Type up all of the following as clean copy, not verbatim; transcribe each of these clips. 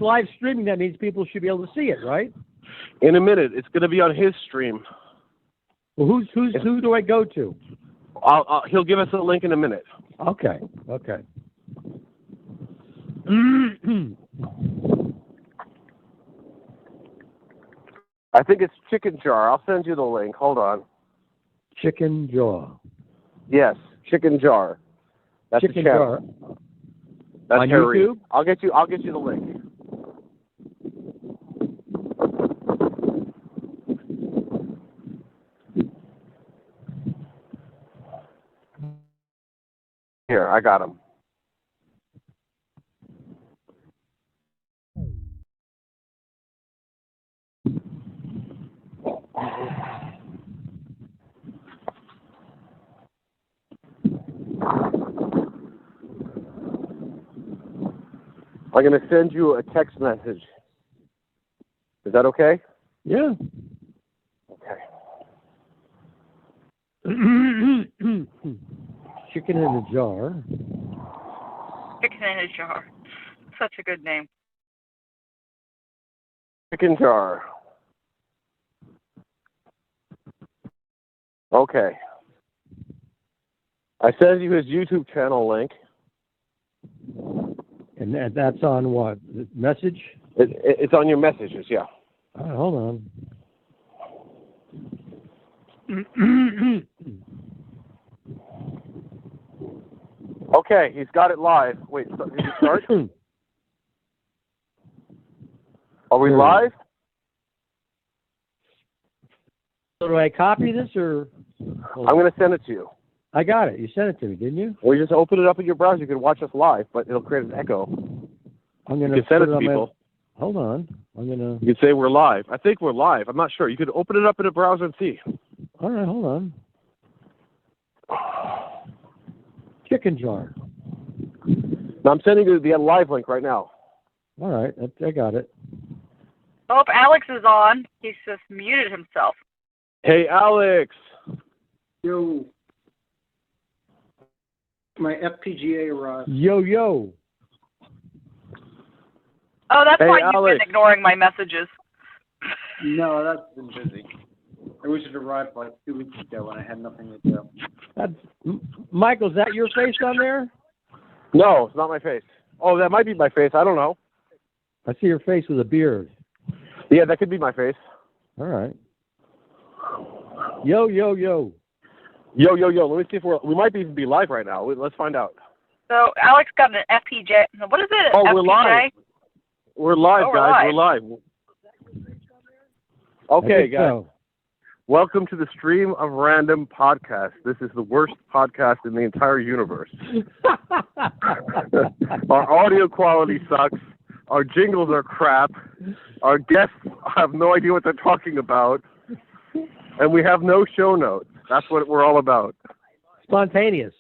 live streaming, that means people should be able to see it, right? In a minute. It's going to be on his stream. Well, who do I go to? He'll give us a link in a minute. Okay. I think it's Chicken Jar. I'll send you the link. Hold on. Chicken Jaw. Yes, Chicken Jar. That's Chicken the channel. Jar. That's on Harry. YouTube? I'll get you the link. Here, I got him. I'm going to send you a text message. Is that okay? Yeah. Okay. Chicken in a jar. Chicken in a jar. Such a good name. Chicken Jar. Okay. I sent you his YouTube channel link. And that's on what? Message? It's on your messages, yeah. All right, hold on. Okay, he's got it live. Wait, did you start? Are we live? So do I copy this or? I'm going to send it to you. I got it. You sent it to me, didn't you? Or you just open it up in your browser. You can watch us live, but it'll create an echo. I'm going to send it to people. Hold on. You can say we're live. I think we're live. I'm not sure. You could open it up in a browser and see. All right, hold on. Chicken Jar. Now I'm sending you the live link right now. All right, I got it. Oh, Alex is on. He's just muted himself. Hey, Alex. Yo. My FPGA arrived. Yo. Oh, that's why Alex. you've been ignoring my messages. No, that's been busy. I wish it arrived like 2 weeks ago when I had nothing to do. Michael, is that your face on there? No, it's not my face. Oh, that might be my face. I don't know. I see your face with a beard. Yeah, that could be my face. All right. Yo. Yo. Let me see if we might even be live right now. Let's find out. So Alex got an FPJ. What is it? Oh, FPJ? we're live. We're live, oh, guys. We're live. Okay, guys. So. Welcome to the Stream of Random podcast. This is the worst podcast in the entire universe. Our audio quality sucks. Our jingles are crap. Our guests have no idea what they're talking about. And we have no show notes. That's what we're all about. Spontaneous.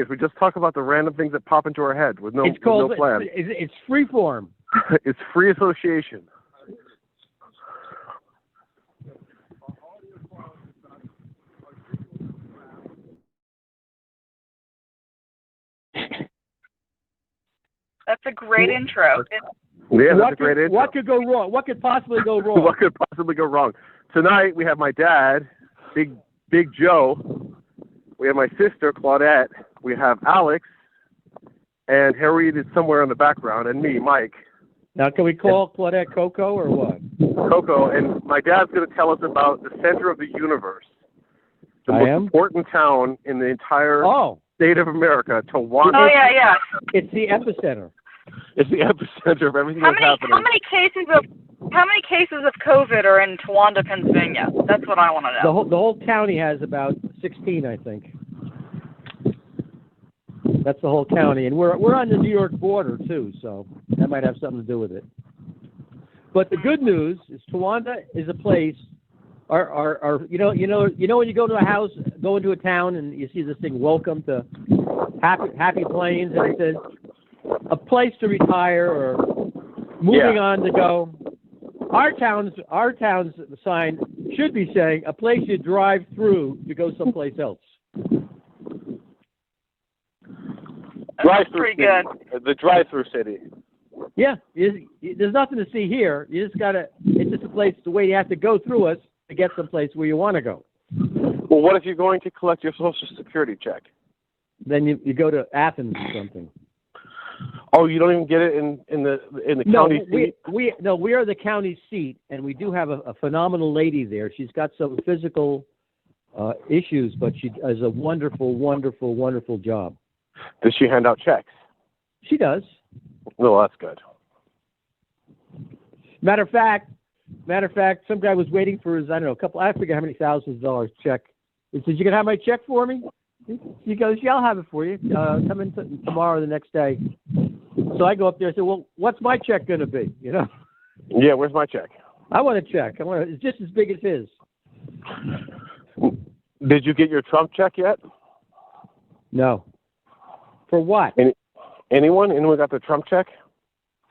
We just talk about the random things that pop into our head with no plan. It's free form. It's free association. That's a great intro. Yeah, that's a great intro. What could go wrong? What could possibly go wrong? What could possibly go wrong? Tonight we have my dad, Big Joe. We have my sister, Claudette. We have Alex. And Harriet is somewhere in the background. And me, Mike. Now, can we call Claudette Coco or what? Coco. And my dad's going to tell us about the center of the universe. The most important town in the entire state of America, Towanda. Oh, yeah. It's the epicenter. It's the epicenter of everything that's happening. How many cases of COVID are in Towanda, Pennsylvania? That's what I want to know. The whole county has about 16, I think. That's the whole county, and we're on the New York border too, so that might have something to do with it. But the good news is Towanda is a place. You know when you go to a house, go into a town, and you see this thing, "Welcome to Happy Plains," and it says a place to retire or moving on to go. Our town's sign should be saying a place you drive through to go someplace else. Drive-through pretty city. good. The drive-through city. Yeah, there's nothing to see here. You just gotta. It's just a place. The way you have to go through us to get someplace where you want to go. Well, what if you're going to collect your Social Security check? Then you go to Athens or something. Oh, you don't even get it in the county seat? We are the county seat, and we do have a phenomenal lady there. She's got some physical issues, but she does a wonderful, wonderful, wonderful job. Does she hand out checks? She does. Well, that's good. Matter of fact, some guy was waiting for his, I forget how many thousands of dollars check. He says, "You can have my check for me?" He goes, "Yeah, I'll have it for you. Come in tomorrow or the next day." So I go up there and say, "Well, what's my check going to be?" You know? Yeah, where's my check? I want a check. It's just as big as his. Did you get your Trump check yet? No. For what? Anyone got the Trump check?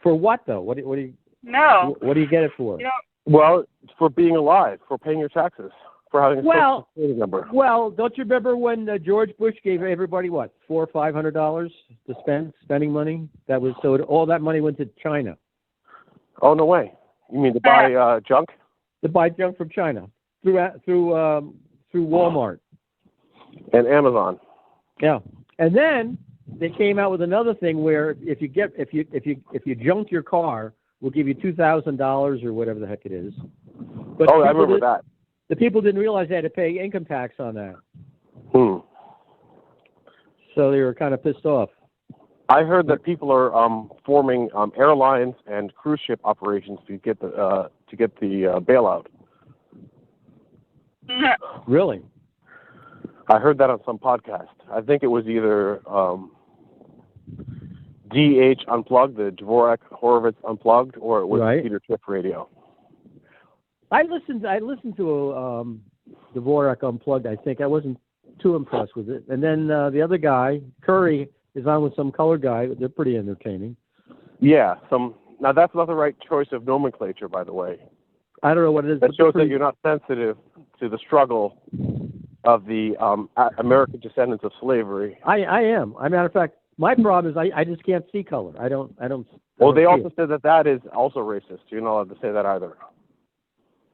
For what though? What do you? No. What do you get it for? You know, Well, for being alive, for paying your taxes, for having a Social Security number. Well, don't you remember when George Bush gave everybody what, $400 or $500 to spending money? That was so all that money went to China. Oh, no way. You mean to buy junk? To buy junk from China through Walmart and Amazon. Yeah, and then they came out with another thing where if you junk your car, we'll give you $2,000 or whatever the heck it is. But I remember that. The people didn't realize they had to pay income tax on that. So they were kind of pissed off. I heard that people are forming airlines and cruise ship operations to get the bailout. Really? I heard that on some podcast. I think it was either DH Unplugged, the Dvorak Horowitz Unplugged, or it was Peter Schiff Radio. I listened to Dvorak Unplugged. I think I wasn't too impressed with it. And then the other guy, Curry, is on with some color guy. They're pretty entertaining. Yeah. Now that's not the right choice of nomenclature, by the way. I don't know what it is. That shows that you're not sensitive to the struggle of the American descendants of slavery. I am. As a matter of fact, my problem is I just can't see color. I don't. Well, they also said that is also racist. You're not allowed to say that either.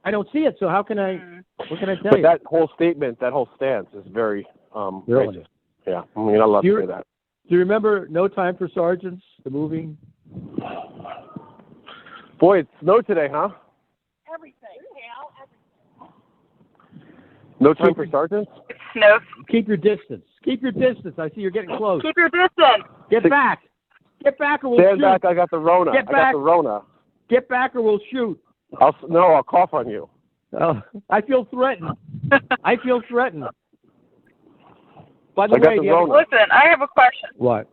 I don't see it, so how can I? What can I tell you? But that whole statement, that whole stance, is very really? racist. Yeah, you're not allowed to say that. Do you remember No Time for Sergeants, the movie? Boy, it snowed today, huh? everything. No Time for Sergeants? It snows. Keep your distance. Keep your distance. I see you're getting close. Keep your distance. Get back. Get back or we'll Stand shoot. back, I got the Rona. Get back. I got the Rona. Get back or we'll shoot. I'll cough on you. I feel threatened. I feel threatened. By the I got way, the Rona. Listen, I have a question. What?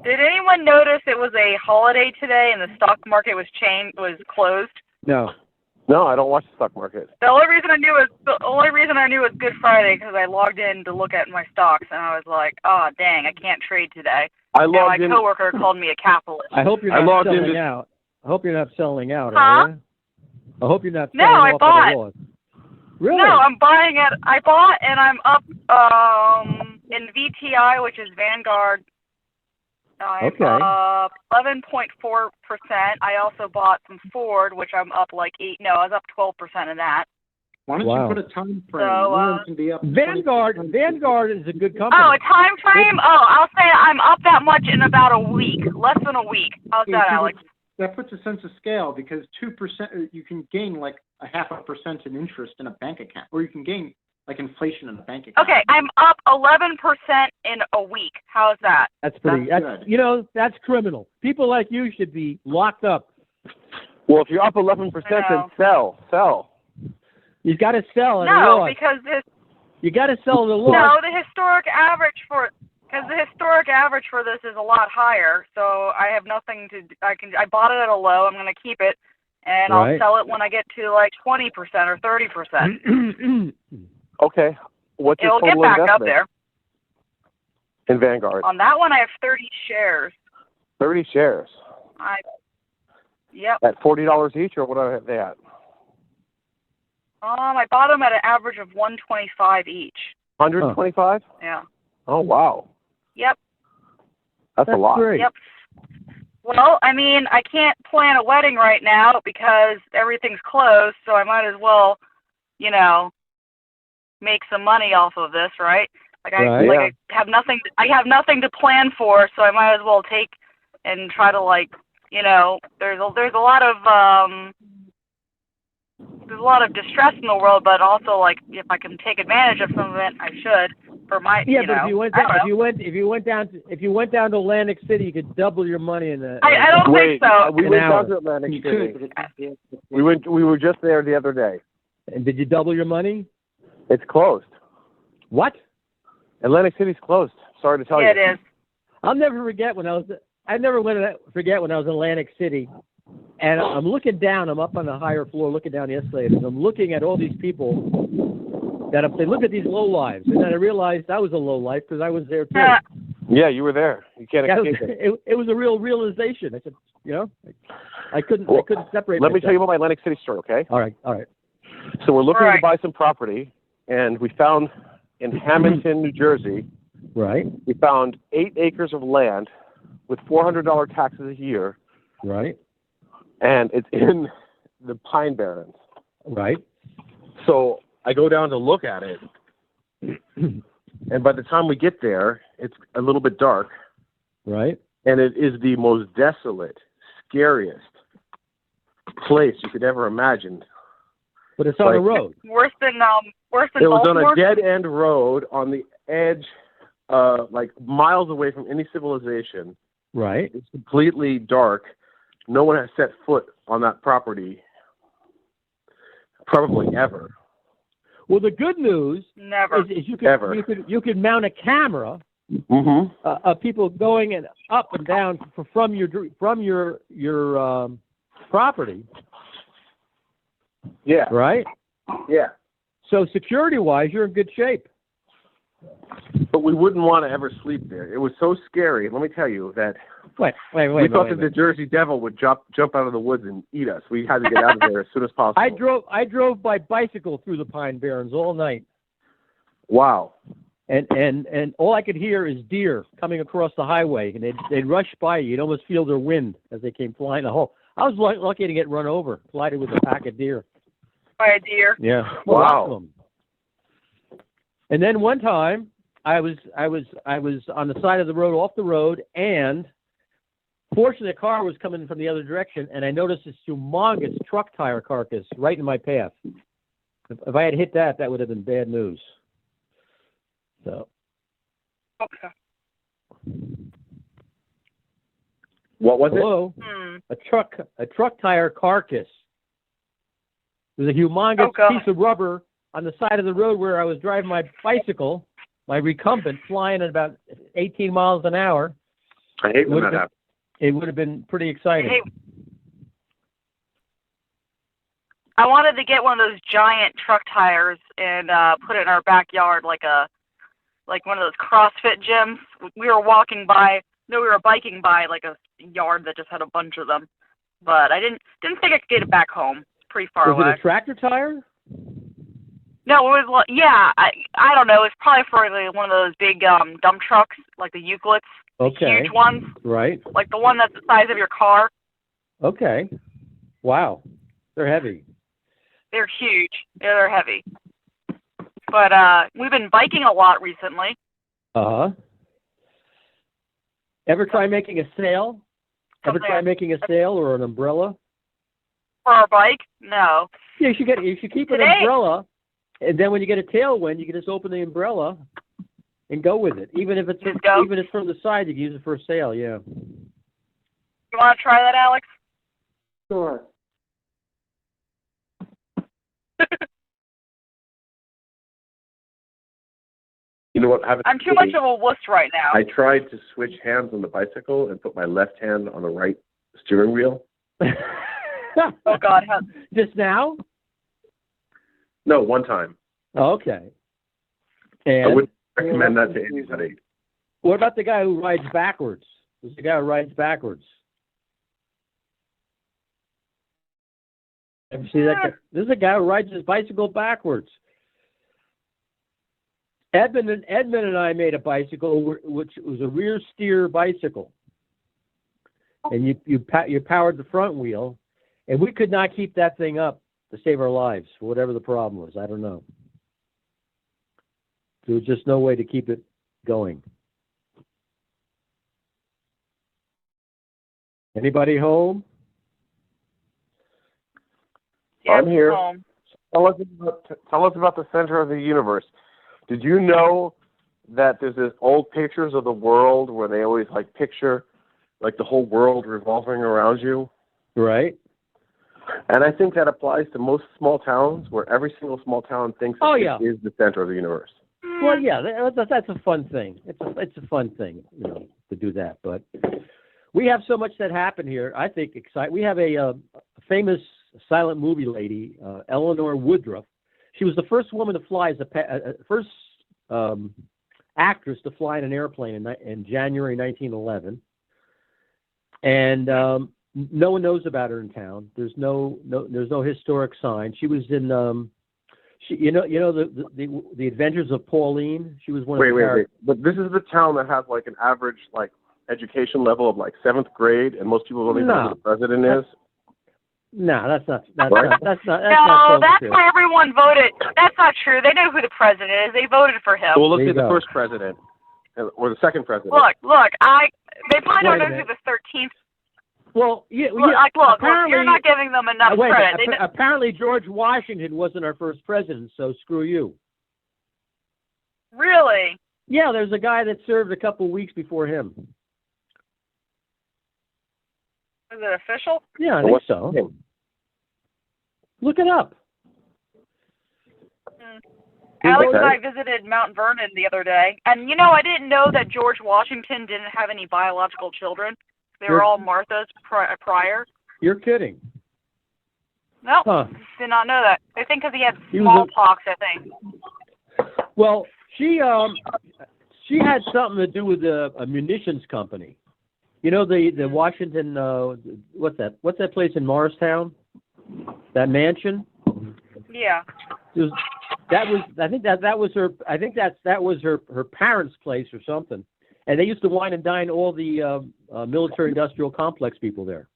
Did anyone notice it was a holiday today and the stock market was closed? No. No, I don't watch the stock market. The only reason I knew was Good Friday because I logged in to look at my stocks and I was like, oh dang, I can't trade today. And my coworker called me a capitalist. I hope you're not selling out. I hope you're not selling out. Huh? Are you? I hope you're not selling I off bought. at a loss. Really? No, I'm buying it. I bought and I'm up in VTI, which is Vanguard. I'm up 11.4%. I also bought some Ford, which I'm up I was up 12% in that. Why don't you put a time frame? So, can be up Vanguard is a good company. Oh, a time frame? Oh, I'll say I'm up that much in about a week, less than a week. How's that, Alex? That puts a sense of scale because 2%, you can gain like 0.5% in interest in a bank account, or you can gain like inflation in a bank account. Okay, I'm up 11% in a week. How's that? That's pretty. That's good. That's criminal. People like you should be locked up. Well, if you're up 11%, then sell. You got to sell at a No, loss. because You got to sell at a loss. No, the historic average for this is a lot higher. So I have nothing to. I bought it at a low. I'm going to keep it, and I'll sell it when I get to like 20% or 30%. Okay. What's your It'll total get back investment up there. in Vanguard? On that one, I have 30 shares. 30 shares. Yep. At $40 each, or what are they at? I bought them at an average of $125 each. 125? Yeah. Oh, wow. Yep. That's a lot. Great. Yep. Well, I mean, I can't plan a wedding right now because everything's closed, so I might as well, you know, make some money off of this, right? I have nothing. I have nothing to plan for, so I might as well take and try to there's a lot of distress in the world, but also if I can take advantage of some of it, I should. For my but if you went down to Atlantic City, you could double your money in the. I don't think so. We went down to Atlantic City. We were just there the other day. And did you double your money? It's closed. What? Atlantic City's closed. Sorry to tell you. Yeah, it is. I'll never forget when I was in Atlantic City, and I'm looking down. I'm up on the higher floor, looking down the escalators. I'm looking at all these people that I'm saying, look at these low lives, and then I realized I was a low life because I was there too. Yeah, you were there. You can't escape it. It was a real realization. I said, I couldn't separate. Let me tell you about my Atlantic City story, okay? All right. So we're looking to buy some property, and we found in Hamilton, New Jersey. Right. We found 8 acres of land with $400 taxes a year. Right. And it's in the Pine Barrens. Right. So I go down to look at it, and by the time we get there, it's a little bit dark. Right. And it is the most desolate, scariest place you could ever imagine. But it's on a road. Worse than It was Baltimore? on a dead-end road on the edge, miles away from any civilization. Right. It's completely dark. No one has set foot on that property, probably ever. Well, the good news is you could mount a camera of people going and up and down from your property. Yeah. Right? Yeah. So security-wise, you're in good shape. But we wouldn't want to ever sleep there. It was so scary. Let me tell you that. Wait. We thought that the Jersey Devil would jump out of the woods and eat us. We had to get out of there as soon as possible. I drove by bicycle through the Pine Barrens all night. Wow. And all I could hear is deer coming across the highway, and they'd rush by you. You'd almost feel their wind as they came flying the whole. I was lucky to get run over, collided with a pack of deer. By a deer? Yeah. Wow. And then one time, I was on the side of the road, off the road, and fortunately, a car was coming from the other direction, and I noticed this humongous truck tire carcass right in my path. If I had hit that, that would have been bad news. So. Okay. What was it? A truck tire carcass. There's a humongous piece of rubber on the side of the road where I was driving my bicycle, my recumbent, flying at about 18 miles an hour. I hate when that happens. It would have been pretty exciting. I wanted to get one of those giant truck tires and put it in our backyard like one of those CrossFit gyms. We were biking by like a yard that just had a bunch of them. But I didn't think I could get it back home. It's pretty far away. Was it a tractor tire? No, it was I don't know. It's probably for one of those big dump trucks, like the Euclids. Okay. Huge ones. Right. Like the one that's the size of your car. Okay. Wow. They're heavy. They're huge. Yeah, they're heavy. But we've been biking a lot recently. Uh-huh. Ever try making a sail? Try making a sail or an umbrella? For our bike? No. Yeah, you should keep an umbrella, and then when you get a tailwind, you can just open the umbrella and go with it. Even if it's from the side, you can use it for a sail. Yeah. You want to try that, Alex? Sure. You know what? I'm too much of a wuss right now. I tried to switch hands on the bicycle and put my left hand on the right steering wheel. Oh, God. Just now? No, one time. Okay. And I wouldn't recommend that to anybody. What about the guy who rides backwards? There's the guy who rides backwards. Ever see that guy? There's a guy who rides his bicycle backwards. Edmund and I made a bicycle, which was a rear steer bicycle. and you powered the front wheel, and we could not keep that thing up to save our lives for whatever the problem was. I don't know. There was just no way to keep it going. Anybody home? Yeah, I'm here. home. Tell us about the center of the universe. Did you know that there's this old pictures of the world where they always like picture like the whole world revolving around you? Right. And I think that applies to most small towns, where every single small town thinks it is the center of the universe. Well, yeah, that's a fun thing. It's a fun thing, to do that. But we have so much that happened here. I think we have a famous silent movie lady, Eleanor Woodruff. She was the first woman to fly as first actress to fly in an airplane in January 1911. And no one knows about her in town. There's no historic sign. She was in the Adventures of Pauline. She was one of the Wait. But this is the town that has like an average like education level of like 7th grade, and most people don't even know who the president is. No, that's not No, so that's true. why everyone voted. That's not true. They know who the president is. They voted for him. Well, let's There say you the go. first president or the second president. Look. They probably don't know who the 13th. Well, yeah. Look, you're not giving them enough credit. Apparently, George Washington wasn't our first president, so screw you. Really? Yeah, there's a guy that served a couple weeks before him. Is it official? Yeah, I think so. Look it up. Alex and I visited Mount Vernon the other day, and I didn't know that George Washington didn't have any biological children. They were all Martha's prior. You're kidding. No, did not know that. I think because he had smallpox, I think. Well, she had something to do with a munitions company. The Washington, what's that place in Morristown? That mansion? Yeah. I think that was her parents' place or something. And they used to wine and dine all the military industrial complex people there.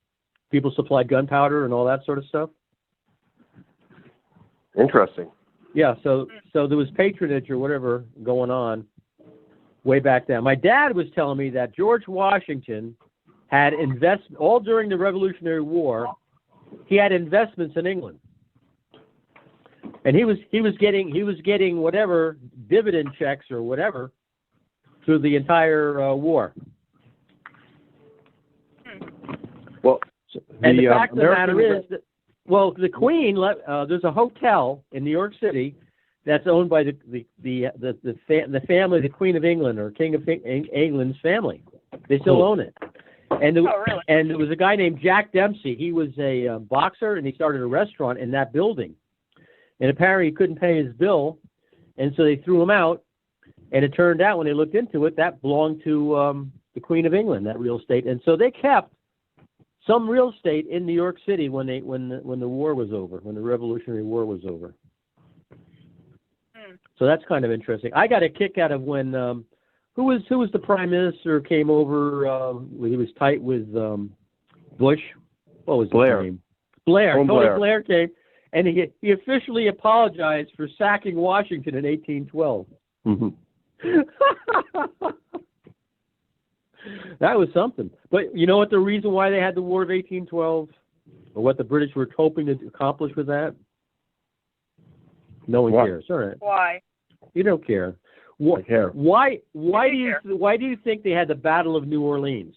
People supplied gunpowder and all that sort of stuff. Interesting. Yeah, so there was patronage or whatever going on way back then. My dad was telling me that George Washington had all during the Revolutionary War. He had investments in England, and he was getting whatever dividend checks or whatever through the entire war. Well, and the fact of the matter is that, the Queen. There's a hotel in New York City that's owned by the family, the Queen of England or King of England's family. They still own it. And really? And there was a guy named Jack Dempsey. He was a boxer, and he started a restaurant in that building. And apparently he couldn't pay his bill, and so they threw him out. And it turned out when they looked into it, that belonged to the Queen of England, that real estate. And so they kept some real estate in New York City when the war was over, when the Revolutionary War was over. So that's kind of interesting. I got a kick out of when who was the prime minister came over. He was tight with Bush. What was his name? Blair. Tony Blair came, and he officially apologized for sacking Washington in 1812. Mm-hmm. That was something. But you know what the reason why they had the War of 1812, or what the British were hoping to accomplish with that? No one cares. All right. Why? You don't care. I care. Why do you think they had the Battle of New Orleans?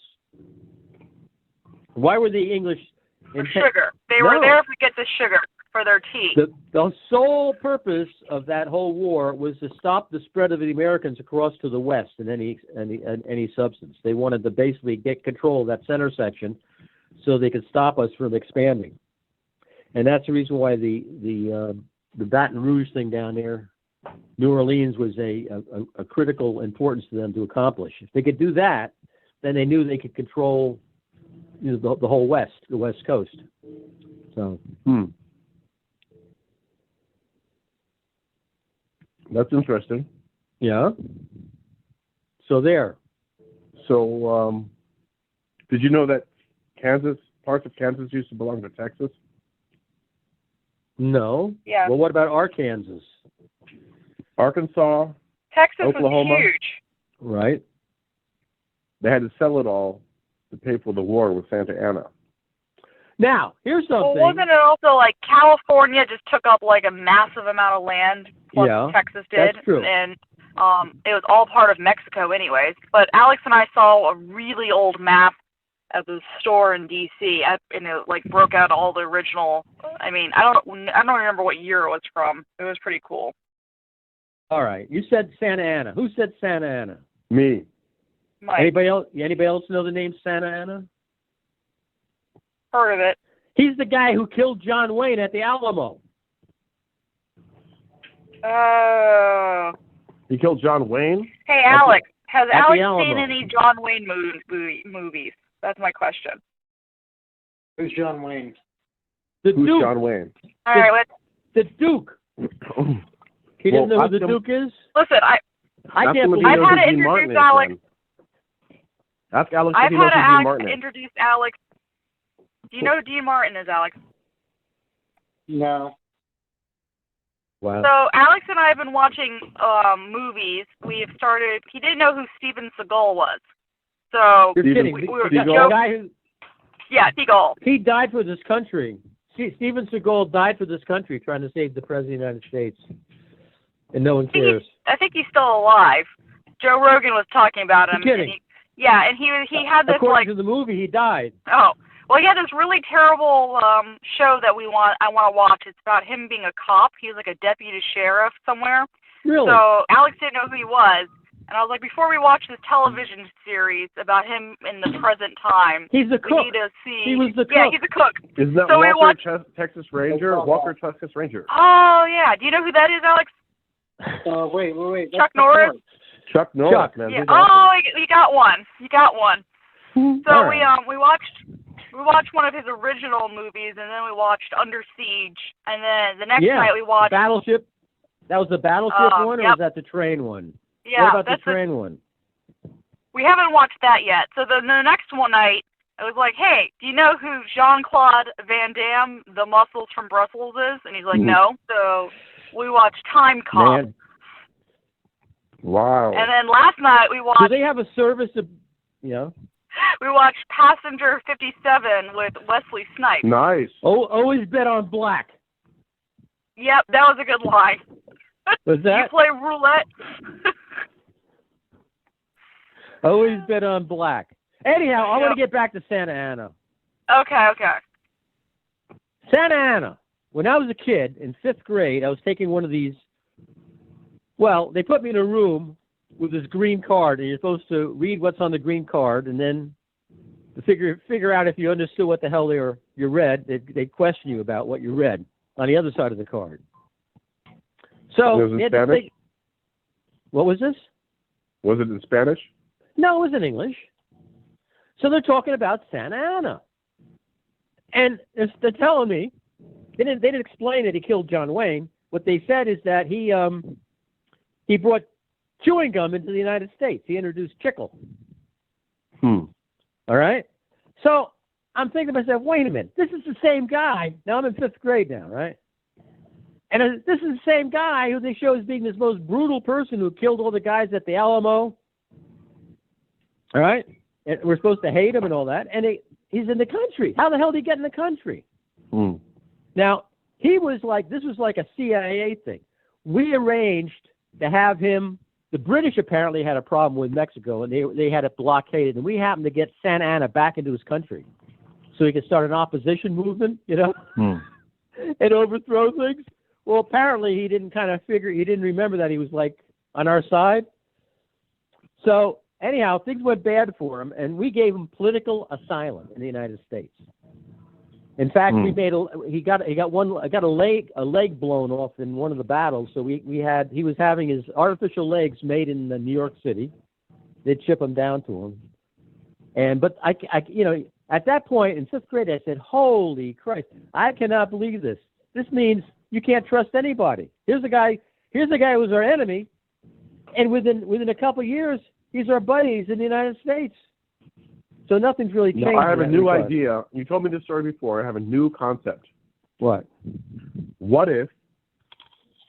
Why were the English for sugar? They were there to get the sugar for their tea. The sole purpose of that whole war was to stop the spread of the Americans across to the west in any substance. They wanted to basically get control of that center section so they could stop us from expanding. And that's the reason why the Baton Rouge thing down there, New Orleans, was a critical importance to them to accomplish. If they could do that, then they knew they could control the whole West, the West Coast. So. That's interesting. Yeah. So there. So, did you know that Kansas, parts of Kansas used to belong to Texas? No. Yeah. Well, what about Arkansas? Arkansas, Texas Oklahoma. was huge. Right. they had to sell it all to pay for the war with Santa Ana. Now, here's something. Well, wasn't it also like California just took up like a massive amount of land? Plus Yeah, Texas did. that's true. And it was all part of Mexico anyways. But Alex and I saw a really old map at the store in D.C. and it like broke out all the original. I mean, I don't remember what year it was from. It was pretty cool. All right, you said Santa Ana. Who said Santa Ana? Me. Mike, Anybody else? Anybody else know the name Santa Ana? heard of it? He's the guy who killed John Wayne at the Alamo. Oh. He killed John Wayne? Hey, Alex, has at the Alex Alamo. seen any John Wayne movies? That's my question. Who's John Wayne? The Who's Duke. John Wayne? All right, let's The Duke. He didn't know who the Duke is? listen. I Ask can't him if believe he I've knows had who to Dean Martin introduce is, Alex. then. Ask Alex if I've he had knows to who Dean Martin is. introduce Alex. Do you know who Dean Martin is, Alex? No. Wow. So Alex and I have been watching movies. We've started. He didn't know who Steven Seagal was. So You're Steven kidding. we were The Seagal? guy who yeah, Seagal. he died for this country. Steven Seagal died for this country trying to save the President of the United States. And no one cares. I think he's still alive. Joe Rogan was talking about him. You're kidding. And he had this According like to the movie, he died. oh well he had this really terrible show that I want to watch. It's about him being a cop. He's like a deputy sheriff somewhere. Really? So Alex didn't know who he was. And I was like, before we watch this television series about him in the present time, He's a we cook. need to see. He was the Yeah, cook. he's a cook. Isn't that So we Walker, watched- Texas Ranger? Walker, Texas Ranger. Oh yeah. Do you know who that is, Alex? Wait. Chuck Norris. Chuck Norris, Chuck. man. Yeah. He's awesome. Oh, you got one. You got one. So All right. we watched one of his original movies, and then we watched Under Siege, and then the next night we watched. Battleship. That was the Battleship one, or yep. was that the train one? Yeah, What about that's the train one? we haven't watched that yet. So the next one night, I was like, hey, do you know who Jean-Claude Van Damme, the Muscles from Brussels, is? And he's like, no. So we watched Time Cop. Man, Wow. And then last night we do watched they have a service of, we watched Passenger 57 with Wesley Snipes. Nice. Oh, always bet on black. Yep, that was a good line. Was You that? play roulette? Always bet on black. Anyhow, I want Yep. to get back to Santa Ana. Okay. Santa Ana. When I was a kid in 5th grade, I was taking one of these. Well, they put me in a room with this green card, and you're supposed to read what's on the green card, and then to figure out if you understood what the hell you read. They question you about what you read on the other side of the card. So It was in they had to Spanish? what was this? Was it in Spanish? No, it was in English. So they're talking about Santa Ana, and they're telling me they didn't explain that he killed John Wayne. What they said is that he brought chewing gum into the United States. He introduced chicle. All right. So I'm thinking to myself, wait a minute, this is the same guy. Now I'm in 5th grade now, right? And this is the same guy who they show as being this most brutal person who killed all the guys at the Alamo. All right. And we're supposed to hate him and all that. And he's in the country. How the hell did he get in the country? Now, this was like a CIA thing. We arranged to have him. The British apparently had a problem with Mexico, and they had it blockaded. And we happened to get Santa Ana back into his country so he could start an opposition movement, and overthrow things. Well, apparently he didn't he didn't remember that he was like on our side. So anyhow, things went bad for him, and we gave him political asylum in the United States. In fact, he got a leg blown off in one of the battles. So he was having his artificial legs made in New York City. They'd ship them down to him. But I at that point in 5th grade, I said, "Holy Christ! I cannot believe this. This means you can't trust anybody. Here's a guy who was our enemy, and within a couple of years, he's our buddies in the United States." So nothing's really changed. No, I have a in that new regard. idea. You told me this story before. I have a new concept. What? What if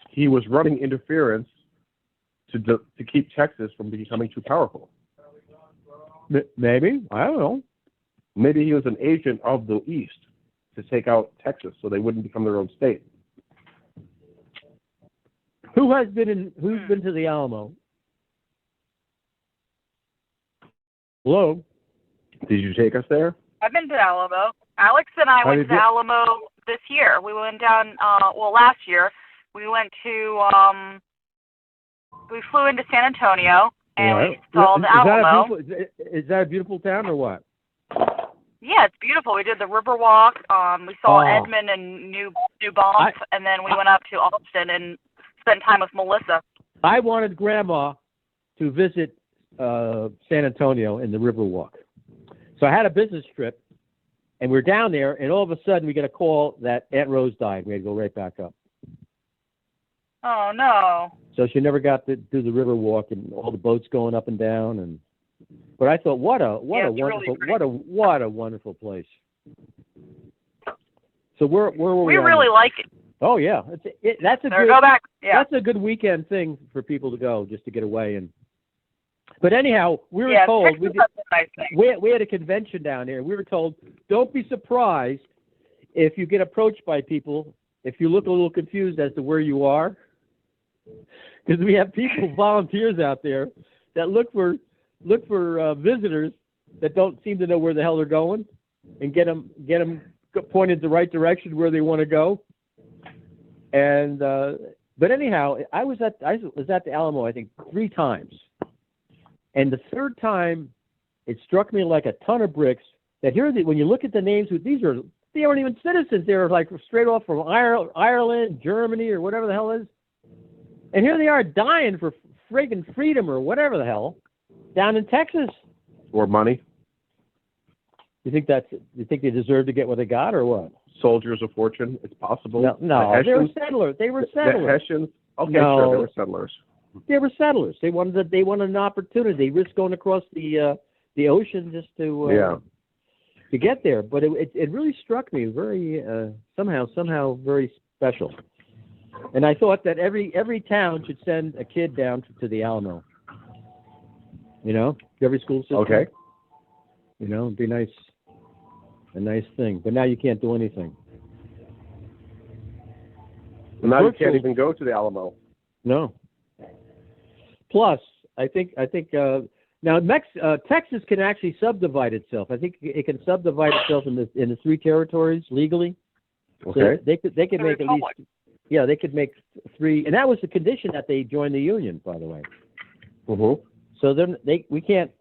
he was running interference to keep Texas from becoming too powerful? Maybe. I don't know. Maybe he was an agent of the East to take out Texas so they wouldn't become their own state. Who's been to the Alamo? Hello? Did you take us there? I've been to Alamo. Alex and I went to the Alamo this year. We went down, last year. We went to, we flew into San Antonio, and we saw the Alamo. Is that a beautiful town or what? Yeah, it's beautiful. We did the river walk. We saw Edmond and New Banff, and then we went up to Austin and spent time with Melissa. I wanted Grandma to visit San Antonio in the Riverwalk. So I had a business trip, and we're down there, and all of a sudden we get a call that Aunt Rose died. We had to go right back up. Oh, no. So she never got to do the Riverwalk and all the boats going up and down. But I thought, what a wonderful place. So where were we? We really like it. Oh yeah, that's a good. Go back. Yeah. That's a good weekend thing for people to go, just to get away. But anyhow, we were told we had a convention down here. We were told, don't be surprised if you get approached by people if you look a little confused as to where you are, because we have people, volunteers out there that look for visitors that don't seem to know where the hell they're going, and get them pointed the right direction where they want to go. And but anyhow, I was at the Alamo, I think 3 times. And the third time, it struck me like a ton of bricks that when you look at the names, they aren't even citizens. They're like straight off from Ireland, Germany, or whatever the hell it is. And here they are dying for friggin' freedom or whatever the hell down in Texas. Or money. You think they deserve to get what they got or what? Soldiers of fortune. It's possible. No, they were settlers. The Hessians. Okay, no. Sure, they were settlers. They were settlers. They wanted an opportunity. They risked going across the ocean just to get there. But it really struck me very somehow very special. And I thought that every town should send a kid down to the Alamo. You know, every school system. Okay. You know, it'd be a nice thing. But now you can't do anything. Well, now you can't even go to the Alamo. No. Plus, I think now Texas can actually subdivide itself. I think it can subdivide itself in the 3 territories legally. Okay. So they could make at least they could make 3, and that was the condition that they join the union, by the way. Mm-hmm. So then we can't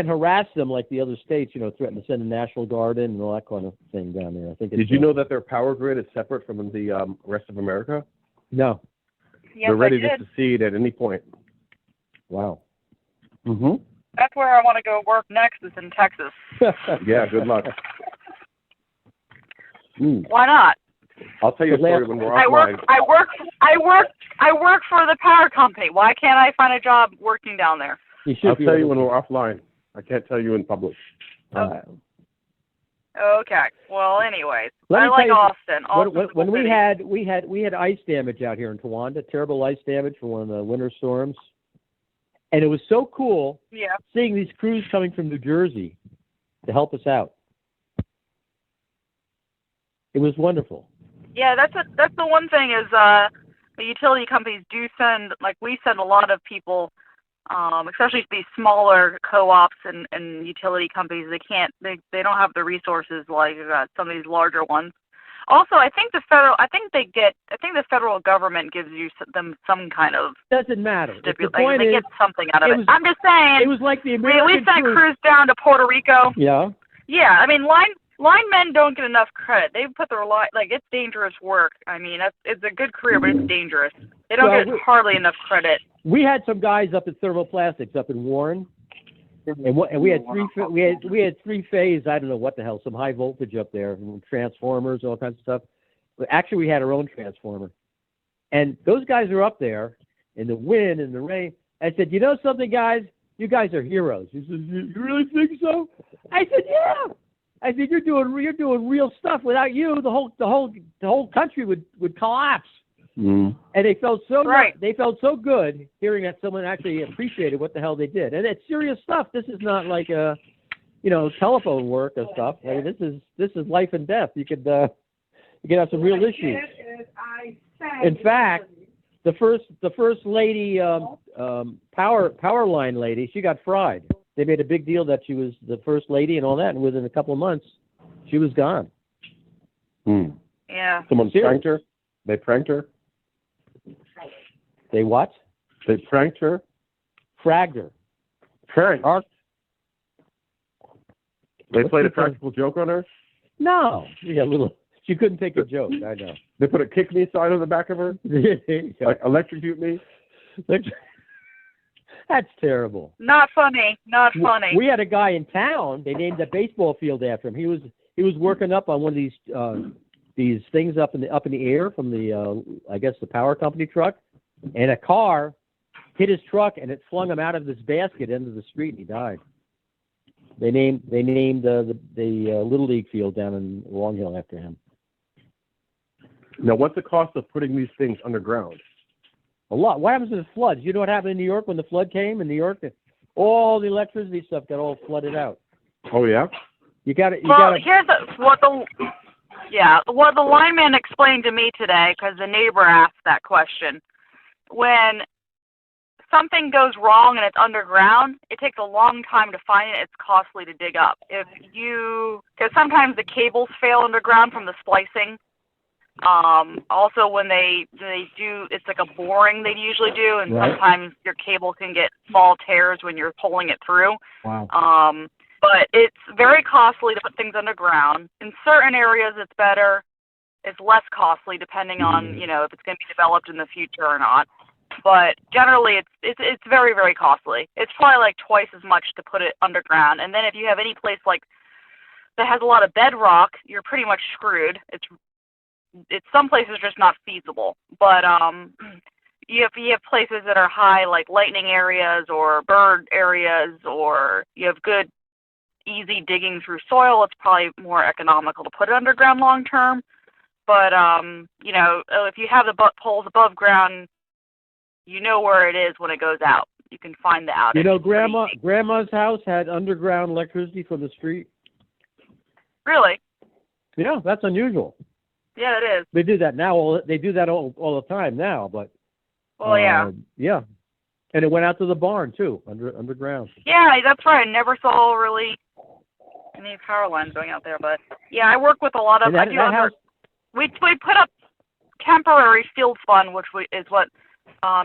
harass them like the other states, threaten to send a National Guard in and all that kind of thing down there. I think. Did you know that their power grid is separate from the rest of America? No. Yes, they're ready to secede at any point. Wow. Mm-hmm. That's where I want to go work next, is in Texas. Yeah, good luck. Why not? I'll tell you a story when we're offline. I work for the power company. Why can't I find a job working down there? I'll tell you when we're offline. I can't tell you in public. Okay. Well, anyways, I like Austin. When we had ice damage out here in Towanda, terrible ice damage from one of the winter storms, and it was so cool seeing these crews coming from New Jersey to help us out. It was wonderful. Yeah, that's the one thing is the utility companies do send, we send a lot of people. Especially these smaller co-ops and utility companies, they don't have the resources like some of these larger ones. Also, I think the federal government gives them some kind of doesn't matter. Stipulation. They get something out of it. I'm just saying. It was like the American we sent crews down to Puerto Rico. Yeah. Yeah, I mean linemen don't get enough credit. They put their it's dangerous work. I mean, it's a good career, but it's dangerous. They don't get hardly enough credit. We had some guys up at Thermoplastics up in Warren, and we had three phase. I don't know what the hell, some high voltage up there, transformers, all kinds of stuff. But actually, we had our own transformer, and those guys are up there in the wind and the rain. I said, you know something, guys, You guys are heroes." He says, "You really think so?" I said, "Yeah." I said, "You're doing real stuff. Without you, the whole country would collapse." Mm. And they felt so Right. they felt so good hearing that someone actually appreciated what the hell they did. And it's serious stuff. This is not like telephone work or stuff. I mean, this is life and death. You could have some real issues. In fact, the first lady, power line lady, she got fried. They made a big deal that she was the first lady and all that, and within a couple of months, she was gone. Mm. Yeah. Someone pranked her? They pranked her? They what? They pranked her? Fragged her. Pranked? They played a practical joke on her? No. Yeah, she couldn't take a joke, I know. They put a kick me sign on the back of her? Like electrocute me? That's terrible. Not funny. Not funny. We had a guy in town. They named a baseball field after him. He was working up on one of these things up in the air from the I guess the power company truck, and a car hit his truck and it flung him out of this basket into the street and he died. They named the Little League field down in Long Hill after him. Now, what's the cost of putting these things underground? A lot. What happens to the floods? You know what happened in New York when the flood came in New York? All the electricity stuff got all flooded out. Oh, yeah? Here's what the lineman explained to me today, because the neighbor asked that question. When something goes wrong and it's underground, it takes a long time to find it. It's costly to dig up. Because sometimes the cables fail underground from the splicing. Also, when they do, it's like a boring they usually do, and right. Sometimes your cable can get small tears when you're pulling it through. Wow. But it's very costly to put things underground. In certain areas, it's better. It's less costly depending on if it's going to be developed in the future or not. But generally, it's very, very costly. It's probably like twice as much to put it underground. And then if you have any place like that has a lot of bedrock, you're pretty much screwed. It's some places just not feasible. But you have places that are high, like lightning areas or bird areas, or you have good, easy digging through soil. It's probably more economical to put it underground long term. But if you have the butt poles above ground, you know where it is when it goes out. You can find the outage. Grandma's house had underground electricity from the street. Really? Yeah, that's unusual. Yeah, it is. They do that now. They do that all the time now. But yeah. Yeah, and it went out to the barn too, underground. Yeah, that's right. I never saw really any power lines going out there. But yeah, I work with a lot of. We put up temporary field fund, which is what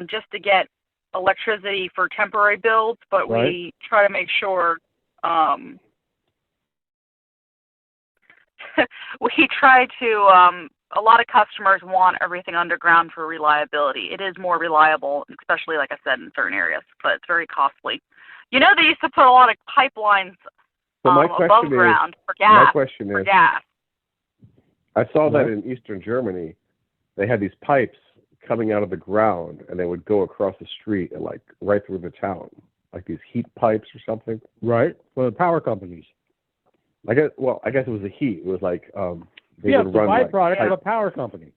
just to get electricity for temporary builds, but right. We try to make sure we try to a lot of customers want everything underground for reliability. It is more reliable, especially like I said in certain areas, but it's very costly. They used to put a lot of pipelines above ground for gas. My question is, I saw that in Eastern Germany, they had these pipes coming out of the ground, and they would go across the street and like right through the town, like these heat pipes or something. Right, for the power companies. I guess it was the heat. It was like it's a byproduct of a power company.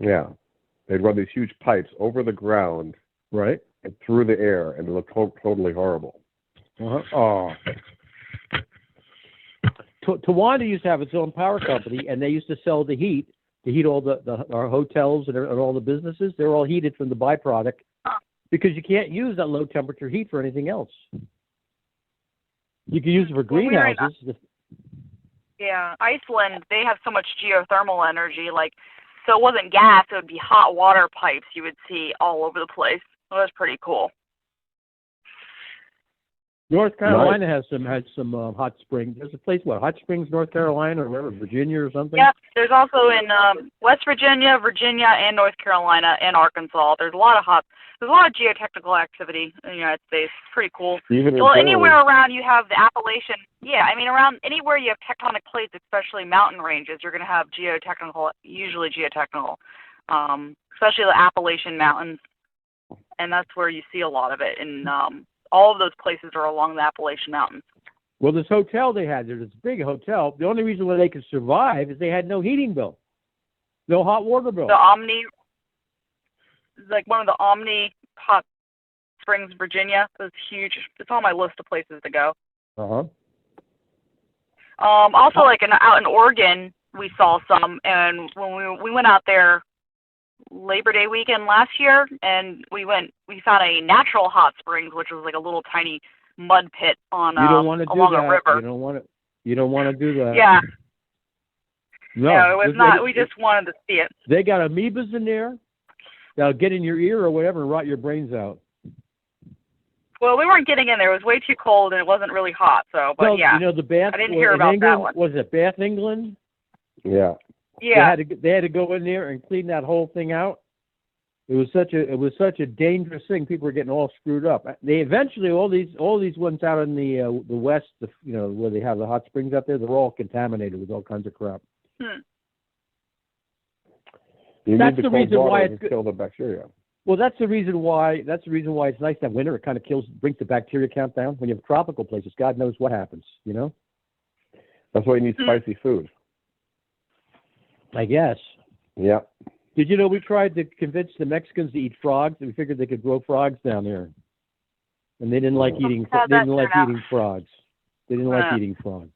Yeah, they'd run these huge pipes over the ground, right, and through the air, and it looked totally horrible. Oh. Tawanda used to have its own power company, and they used to sell the heat to heat all our hotels and all the businesses. They're all heated from the byproduct because you can't use that low temperature heat for anything else. You can use it for greenhouses. Yeah, Iceland, they have so much geothermal energy, so it wasn't gas, it would be hot water pipes you would see all over the place. It was pretty cool. North Carolina has some hot springs. There's a place, Hot Springs, North Carolina, or wherever, Virginia or something? Yep, there's also in West Virginia, and North Carolina, and Arkansas. There's a lot of geotechnical activity in the United States. It's pretty cool. Anywhere around you have the Appalachian, around anywhere you have tectonic plates, especially mountain ranges, you're going to have usually geotechnical, especially the Appalachian Mountains, and that's where you see a lot of it in All of those places are along the Appalachian Mountains. Well, this hotel they had there, this big hotel, the only reason why they could survive is they had no heating bill, no hot water bill. The Omni, like one of the Omni Hot Springs, Virginia, is huge. It's on my list of places to go. Uh-huh. Also, like out in Oregon, we saw some, and when we went out there Labor Day weekend last year, and we found a natural hot springs, which was like a little tiny mud pit on along a river. You don't want to do that. Yeah. No, it was not. We just wanted to see it. They got amoebas in there that'll get in your ear or whatever and rot your brains out. Well, we weren't getting in there. It was way too cold, and it wasn't really hot. So, but yeah. You know the bath. I didn't hear about England, that one. Was it Bath, England? Yeah. Yeah. They had to go in there and clean that whole thing out. It was such a dangerous thing. People were getting all screwed up. They eventually all these ones out in the west, where they have the hot springs out there, they're all contaminated with all kinds of crap. You That's need the reason why it's to kill the bacteria. Well, that's the reason why it's nice that winter. It kind of brings the bacteria count down. When you have tropical places, God knows what happens. That's why you need spicy food. I guess. Yeah. Did you know we tried to convince the Mexicans to eat frogs? And we figured they could grow frogs down there, and they didn't like eating. They didn't like eating frogs. They didn't like eating frogs.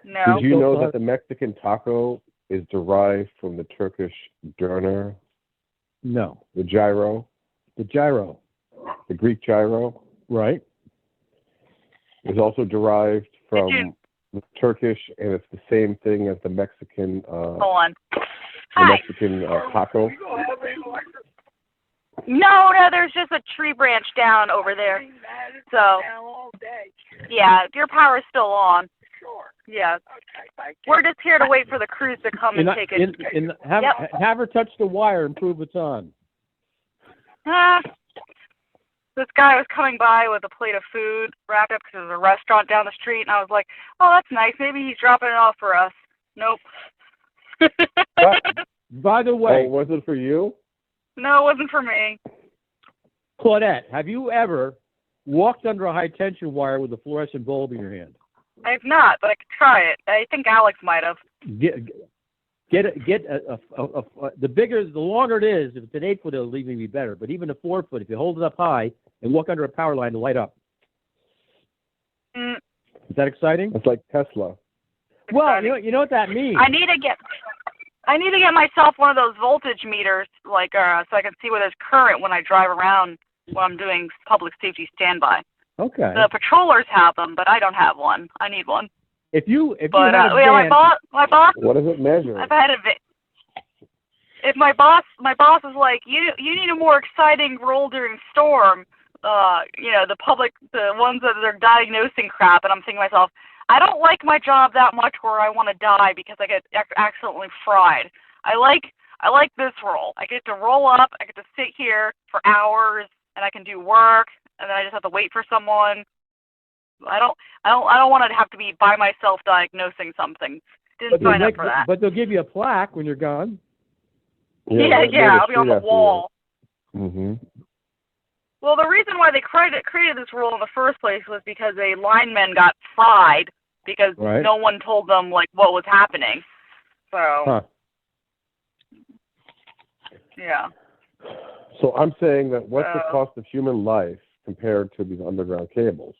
No. Did you know that the Mexican taco is derived from the Turkish döner? No. The gyro. The gyro. The Greek gyro. Right. Is also derived from the Turkish, and it's the same thing as the Mexican. Hold on. The Mexican taco. No, there's just a tree branch down over there. So, yeah, your power is still on. Sure. Yeah. We're just here to wait for the crews to come and take it. Have her touch the wire and prove it's on. This guy was coming by with a plate of food wrapped up because there's a restaurant down the street, and I was like, oh, that's nice. Maybe he's dropping it off for us. Nope. By the way. Oh, was it for you? No, it wasn't for me. Claudette, have you ever walked under a high-tension wire with a fluorescent bulb in your hand? I have not, but I could try it. I think Alex might have. The longer it is, if it's an 8-foot, it'll even be better. But even a 4-foot, if you hold it up high and walk under a power line, it'll light up. Is that exciting? It's like Tesla. Well, you know what that means. I need to get myself one of those voltage meters, so I can see where there's current when I drive around when I'm doing public safety standby. Okay. The patrollers have them, but I don't have one. I need one. My boss. What does it measure? I've had if my boss is like, you need a more exciting role during storm. The ones that are diagnosing crap, and I'm thinking to myself, I don't like my job that much where I want to die because I get accidentally fried. I like this role. I get to roll up. I get to sit here for hours, and I can do work, and then I just have to wait for someone. I don't want to have to be by myself diagnosing something. Didn't sign up for that. But they'll give you a plaque when you're gone. Yeah. I'll be on the wall. Mm-hmm. Well, the reason why they created this rule in the first place was because a lineman got fried because no one told them what was happening. So, yeah. So I'm saying that what's the cost of human life compared to these underground cables?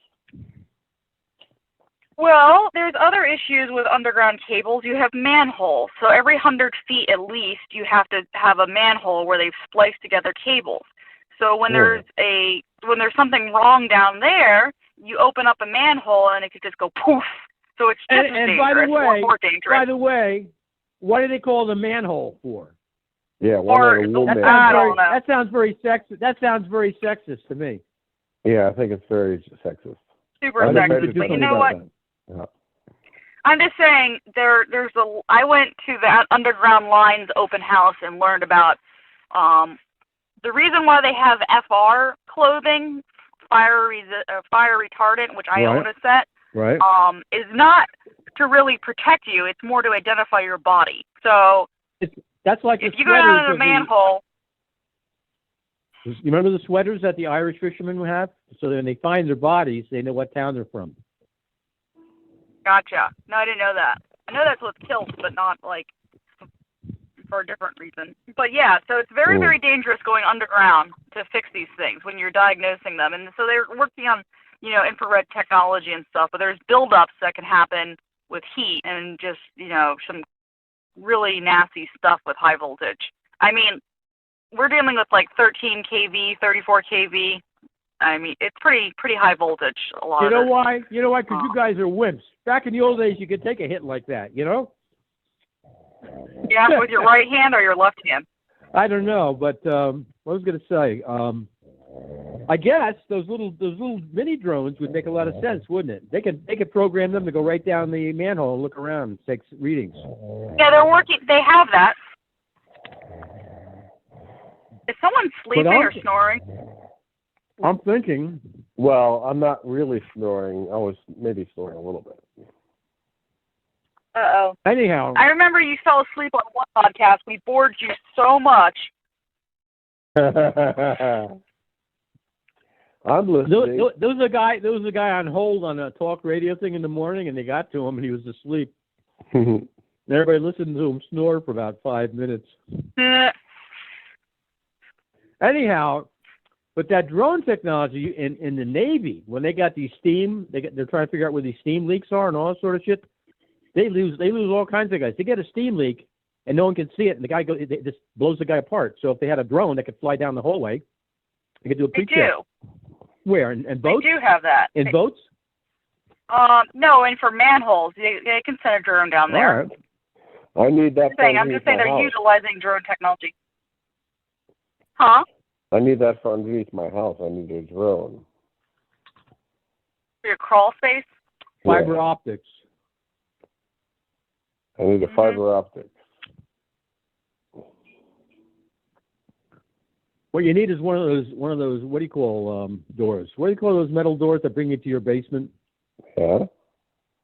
Well, there's other issues with underground cables. You have manholes. So every 100 feet at least, you have to have a manhole where they've spliced together cables. So when there's something wrong down there, you open up a manhole and it could just go poof. So it's just more dangerous. By the way, what do they call the manhole for? Yeah, that sounds very sexist. That sounds very sexist to me. Yeah, I think it's very sexist. Super sexist. But you know what? Yeah. I'm just saying I went to the Underground Lines open house and learned about the reason why they have FR clothing, fire retardant, which I own a set, is not to really protect you. It's more to identify your body. So that's like if you go down in a manhole, You remember the sweaters that the Irish fishermen would have? So when they find their bodies, they know what town they're from. Gotcha. No, I didn't know that. I know that's with kilts, but not like for a different reason. But yeah, so it's very, very dangerous going underground to fix these things when you're diagnosing them. And so they're working on, you know, infrared technology and stuff, but there's buildups that can happen with heat and just, you know, some really nasty stuff with high voltage. I mean, we're dealing with like 13 kV, 34 kV. I mean, it's pretty high voltage. A lot. You know why? You know why? Because you guys are wimps. Back in the old days, you could take a hit like that. You know? Yeah, with your right hand or your left hand. I don't know, but what I was going to say, I guess those little mini drones would make a lot of sense, wouldn't it? They could program them to go right down the manhole and look around and take readings. Yeah, they're working. They have that. Is someone sleeping or snoring? I'm thinking. Well, I'm not really snoring. I was maybe snoring a little bit. Uh-oh. Anyhow. I remember you fell asleep on one podcast. We bored you so much. I'm listening. There was a guy on hold on a talk radio thing in the morning, and they got to him, and he was asleep. And everybody listened to him snore for about 5 minutes. Anyhow, but that drone technology in the Navy, when they got these they're trying to figure out where these steam leaks are and all that sort of shit. They lose all kinds of guys. They get a steam leak, and no one can see it, and the guy it just blows the guy apart. So if they had a drone that could fly down the hallway, they could do a They pre-check. do. Where? In boats? They do have that. In boats? No, and for manholes, they can send a drone down there. All right. I need that. I'm just saying they're utilizing drone technology. Huh? I need that for underneath my house. I need a drone. For your crawl space? Fiber optics. I need a fiber optic. What you need is one of those. What do you call doors? What do you call those metal doors that bring you to your basement? Yeah.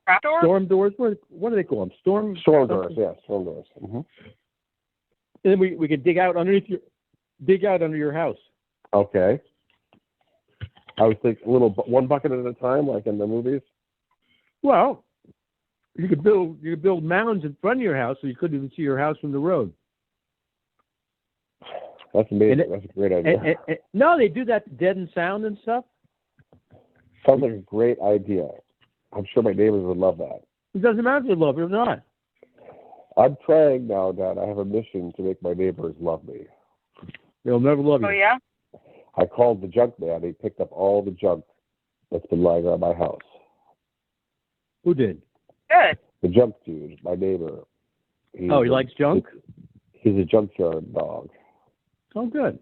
Trap door? Storm doors. What do they call them? Storm doors. Yeah, storm doors. Mm-hmm. And then we could dig out under your house. Okay. I was thinking one bucket at a time, like in the movies. Well, you could build mounds in front of your house so you couldn't even see your house from the road. That's amazing. That's a great idea. No, they do that to deaden sound and stuff. Sounds like a great idea. I'm sure my neighbors would love that. It doesn't matter if they love it or not. I'm trying now, Dad. I have a mission to make my neighbors love me. They'll never love you. Oh, yeah? I called the junk man. He picked up all the junk that's been lying around my house. Who did? Good. The junk dude, my neighbor. He likes junk? He's a junkyard dog. Oh, good.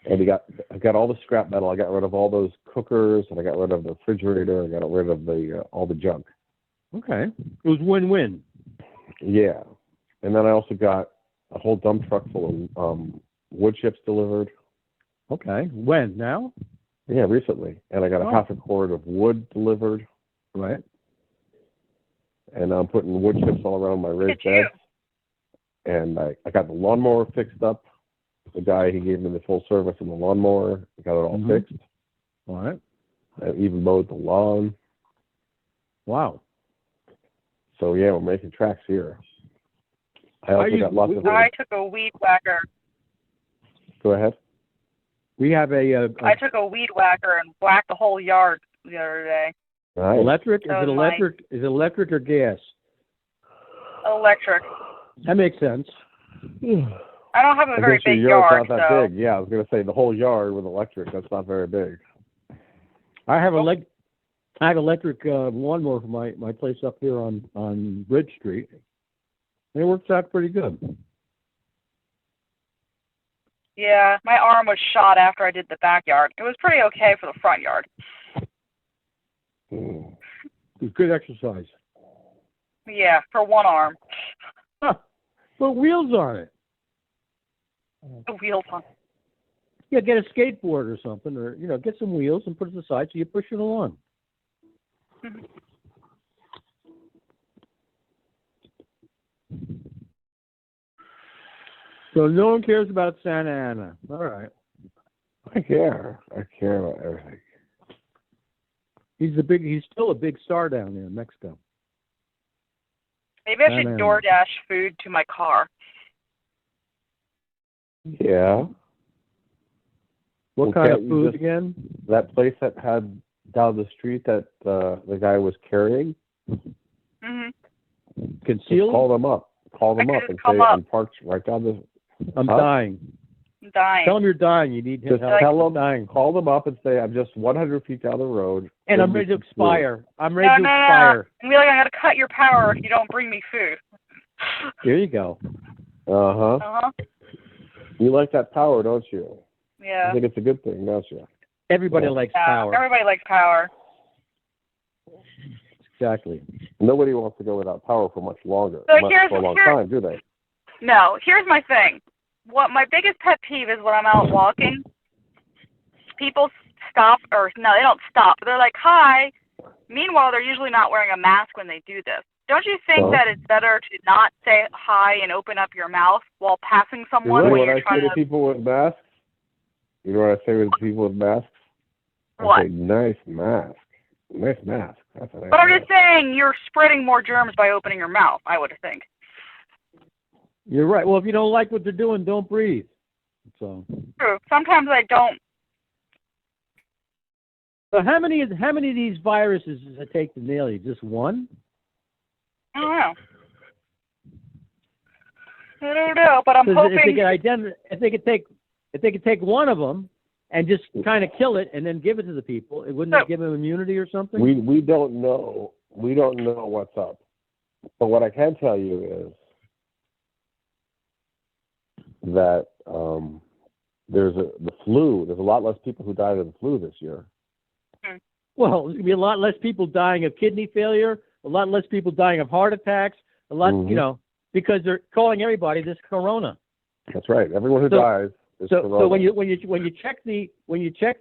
And I got all the scrap metal. I got rid of all those cookers, and I got rid of the refrigerator. I got rid of all the junk. Okay. It was win-win. Yeah. And then I also got a whole dump truck full of wood chips delivered. Okay. When? Now? Yeah, recently. And I got a half a cord of wood delivered. Right. And I'm putting wood chips all around my raised beds. And I got the lawnmower fixed up. The guy, he gave me the full service on the lawnmower. I got it all fixed. All right. I even mowed the lawn. Wow. So, yeah, we're making tracks here. I also got lots of... I took a weed whacker. Go ahead. We have I took a weed whacker and whacked the whole yard the other day. Nice. Electric? Is it electric? Is it electric or gas? Electric. That makes sense. I don't have a very big yard, not that big. Yeah, I was going to say the whole yard with electric. That's not very big. I have electric lawnmower for my place up here on Bridge Street. And it works out pretty good. Yeah, my arm was shot after I did the backyard. It was pretty okay for the front yard. It was good exercise. Yeah, for one arm. Huh. Put wheels on it. The wheels on. Yeah, get a skateboard or something, or get some wheels and put it aside so you push it along. Mm-hmm. So no one cares about Santa Ana. All right. I care. I care about everything. He's still a big star down there in Mexico. Maybe I should DoorDash food to my car. Yeah. What kind of food again? That place that had down the street that the guy was carrying. Mhm. Concealed? Call them up. Call them up and say, I'm parked right down the... I'm dying. I'm dying. Tell them you're dying. You need help. Just tell them, dying. Call them up and say, I'm just 100 feet down the road. And I'm ready to expire. I'm ready to expire. And be like, I'm going to cut your power if you don't bring me food. There you go. Uh-huh. Uh-huh. You like that power, don't you? Yeah. I think it's a good thing, don't you? Everybody likes power. Everybody likes power. Exactly. Nobody wants to go without power for much longer. So for a long time, do they? No. Here's my thing. What my biggest pet peeve is when I'm out walking, people stop, or no, they don't stop. They're like, hi. Meanwhile, they're usually not wearing a mask when they do this. Don't you think that it's better to not say hi and open up your mouth while passing someone when you're trying to... people with masks? You know what I say to people with masks? What? I say, nice mask. Nice mask. That's a nice But I'm mask. just saying you're spreading more germs by opening your mouth, I would think. You're right. Well, if you don't like what they're doing, don't breathe. So. True. Sometimes I don't. So how many of these viruses does it take to nail you? Just one? I don't know. I don't know, but I'm hoping. If they could take one of them and just kind of kill it and then give it to the people, wouldn't that give them immunity or something? We don't know. We don't know what's up. But what I can tell you is that there's the flu. There's a lot less people who died of the flu this year. Well, there's going to be a lot less people dying of kidney failure, a lot less people dying of heart attacks, a lot, because they're calling everybody this corona. That's right. Everyone who dies is corona. So when you check the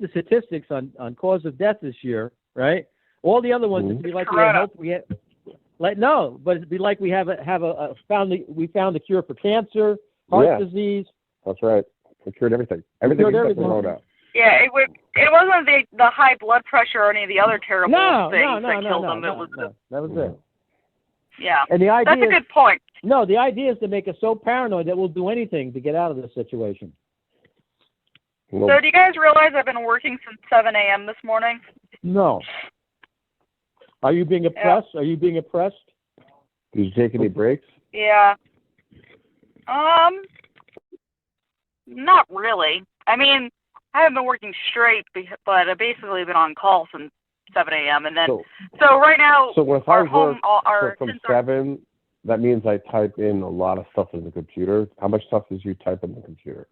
statistics on cause of death this year, right? All the other ones would be like but it'd be like we found the cure for cancer, heart disease. That's right. We cured everything. Everything except corona. Yeah, it wasn't the high blood pressure or any of the other terrible things that killed them. That was it. Yeah. And the idea that's a good point. No, the idea is to make us so paranoid that we'll do anything to get out of this situation. So do you guys realize I've been working since 7 a.m. this morning? No. Are you being oppressed? Yeah. Are you being oppressed? Did you take any breaks? Yeah. Not really. I mean, I haven't been working straight, but I've basically been on call since 7 a.m. And then, so right now, if I work from 7, that means I type in a lot of stuff in the computer. How much stuff did you type in the computer?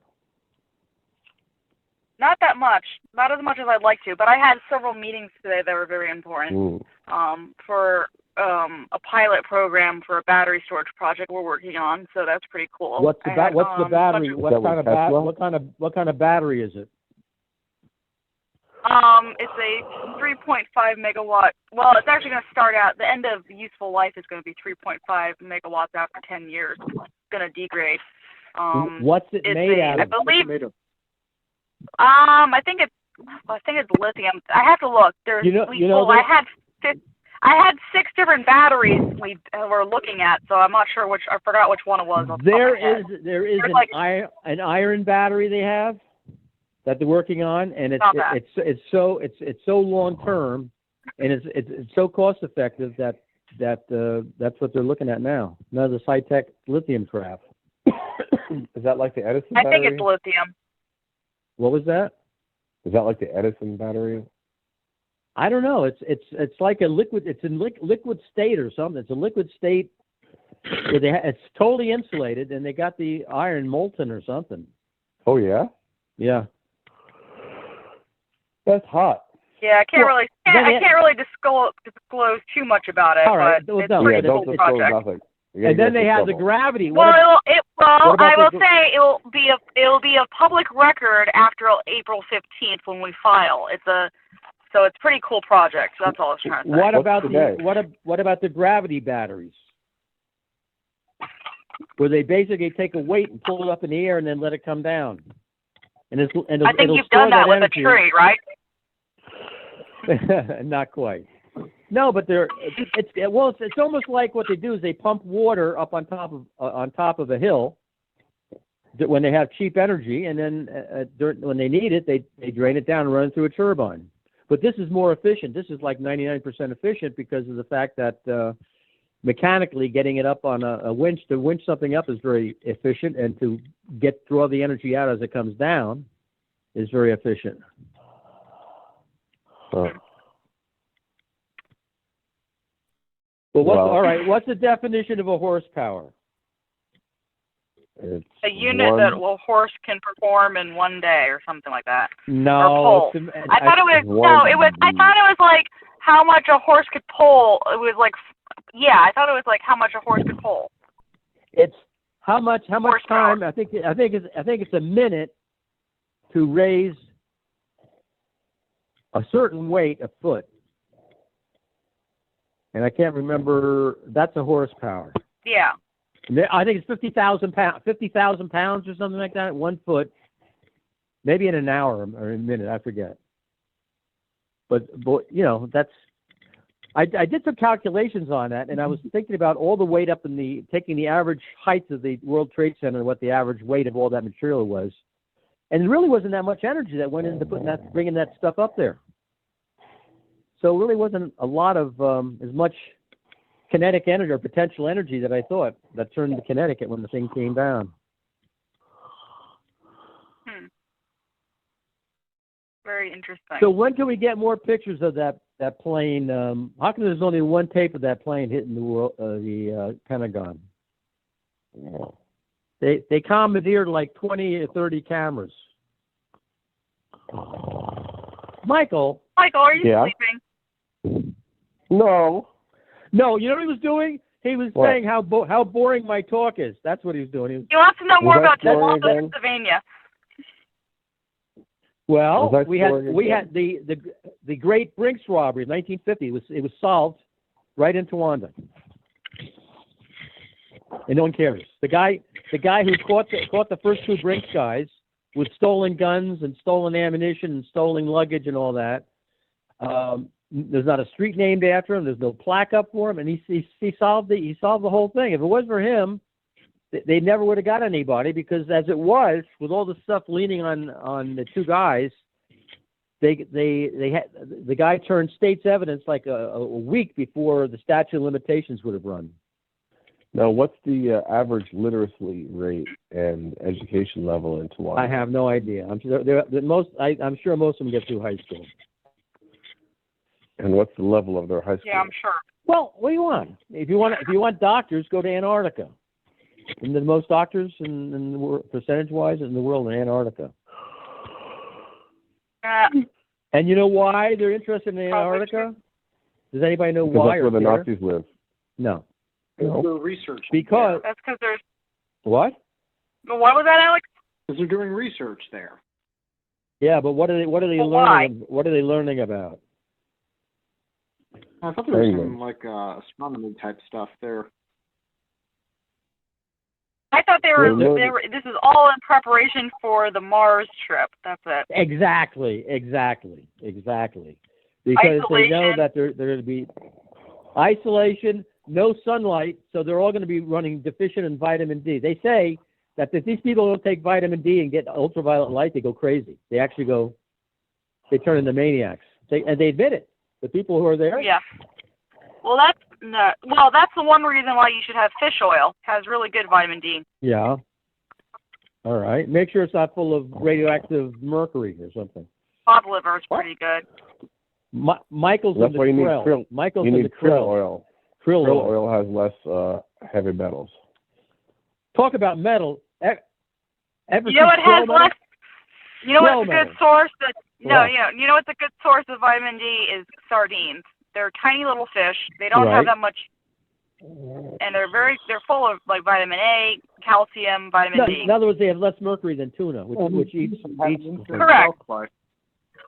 Not that much. Not as much as I'd like to, but I had several meetings today that were very important for a pilot program for a battery storage project we're working on, so that's pretty cool. What's the battery? What kind of battery is it? It's a 3.5 megawatt. Well, it's actually going to start out. The end of useful life is going to be 3.5 megawatts after 10 years. It's going to degrade. What's it made out of? I believe. I think it's lithium. I have to look. I had 6 different batteries we were looking at, so I'm not sure which. I forgot which one it was. There is an iron battery they have that they're working on, and it's so long term, and it's so cost effective that that's what they're looking at now. None of this high tech lithium crap. Is that like the Edison battery? I think it's lithium. What was that? Is that like the Edison battery? I don't know. It's like a liquid. It's in liquid state or something. It's a liquid state. It's totally insulated, and they got the iron molten or something. Oh yeah. Yeah. That's hot. Yeah, I can't really disclose too much about it. All right. But it's a pretty cool project. Nothing. And then they have the gravity. Well, I will say it'll be a public record after April 15th when we file. So it's a pretty cool project. So that's all I was trying to say. What about the gravity batteries? Where they basically take a weight and pull it up in the air and then let it come down. and it'll I think it'll you've store done that with energy. a tree, right? Not quite. No, but it's almost like what they do is they pump water up on top of a hill when they have cheap energy, and then when they need it, they drain it down and run it through a turbine. But this is more efficient. This is like 99% efficient because of the fact that mechanically getting it up on a winch, to winch something up is very efficient, and to draw the energy out as it comes down is very efficient. Well, all right. What's the definition of a horsepower? It's a unit that a horse can perform in one day, or something like that. No, I thought it was like how much a horse could pull. It was like, yeah, I thought it was like how much a horse could pull. It's how much time. I think it's a minute to raise a certain weight a foot. And I can't remember. That's a horsepower. Yeah. I think it's 50,000 pounds or something like that. 1 foot, maybe in an hour or a minute. I forget. But you know, that's. I did some calculations on that, and I was thinking about all the weight up in taking the average height of the World Trade Center and what the average weight of all that material was, and it really wasn't that much energy that went into bringing that stuff up there. So it really wasn't a lot of as much kinetic energy or potential energy that I thought that turned into kinetic when the thing came down. Very interesting. So when can we get more pictures of that plane? How come there's only one tape of that plane hitting the Pentagon? They commandeered like 20 or 30 cameras. Michael, are you sleeping? No. No, you know what he was doing? He was saying how boring my talk is. That's what he was doing. He wants to know more about Jimbo, Pennsylvania. Well, we had the Great Brinks robbery in 1950. It was solved right in Towanda, and no one cares. The guy who caught the first two Brinks guys with stolen guns and stolen ammunition and stolen luggage and all that. There's not a street named after him. There's no plaque up for him, and he solved the whole thing. If it wasn't for him, they never would have got anybody, because as it was, with all the stuff leaning on the two guys, the guy turned state's evidence like a week before the statute of limitations would have run. Now, what's the average literacy rate and education level in Towanda? I have no idea. I'm sure most of them get through high school. And what's the level of their high school? Yeah, I'm sure. Well, what do you want? If you want doctors, go to Antarctica. And the most doctors in the world, percentage-wise, in the world, in Antarctica. And you know why they're interested in Antarctica? Does anybody know why? That's where the Nazis live. No. They're research. Because that's because there's. What? What was that, Alex? Because they're doing research there. Yeah, but what are they learning? Why? What are they learning about? I thought there was some like astronomy type stuff there. I thought they were. This is all in preparation for the Mars trip. That's it. Exactly. Because isolation. They know that they're going to be isolation, no sunlight, so they're all going to be running deficient in vitamin D. They say that if these people don't take vitamin D and get ultraviolet light, they go crazy. They turn into maniacs. They admit it. The people who are there. Yeah. Well, that's the one reason why you should have fish oil. It has really good vitamin D. Yeah. All right. Make sure it's not full of radioactive mercury or something. Cod liver is pretty good. Michael's That's in why the you need krill. krill. Michael's you in need the krill oil. Krill oil has less heavy metals. Talk about metal. You know what has less? You know what's a good source? You know what's a good source of vitamin D is sardines. They're tiny little fish. They don't have that much, and they're full of like vitamin A, calcium, vitamin D. In other words, they have less mercury than tuna, which eats. Correct.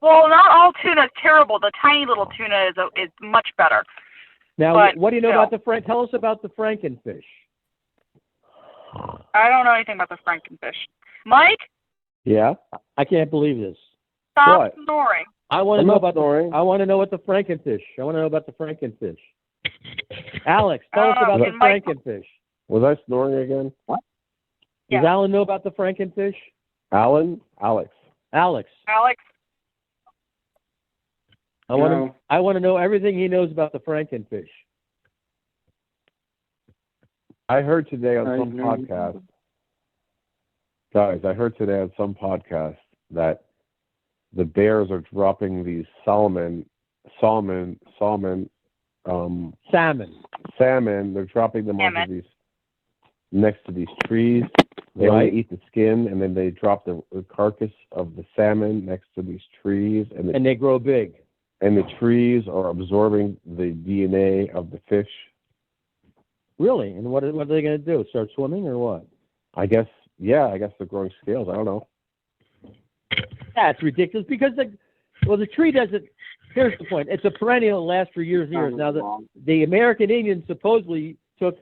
Well, not all tuna is terrible. The tiny little tuna is much better. Now, what do you know about tell us about the frankenfish. I don't know anything about the frankenfish. Mike? Yeah. I can't believe this. Stop What? snoring. I want to I'm know not about snoring. I want to know what the Frankenfish. I want to know about the Frankenfish. Alex, tell us about the and Mike- Frankenfish. Was I snoring again? Yeah. Does Alan know about the Frankenfish? Alan? Alex. Alex, Alex, I want No. to. I want to know everything he knows about the Frankenfish. I heard today on I some know. podcast, guys, I heard today on some podcast that the bears are dropping these salmon, Salmon. they're dropping them onto Salmon. these, next to these trees. They Right. only eat the skin, and then they drop the carcass of the salmon next to these trees, and And they grow big. the trees are absorbing the DNA of the fish. Really? And what are they going to do? Start swimming or what? I guess they're growing scales. I don't know. That's ridiculous because the tree doesn't. Here's the point. It's a perennial that lasts for years and years. Now the American Indians supposedly took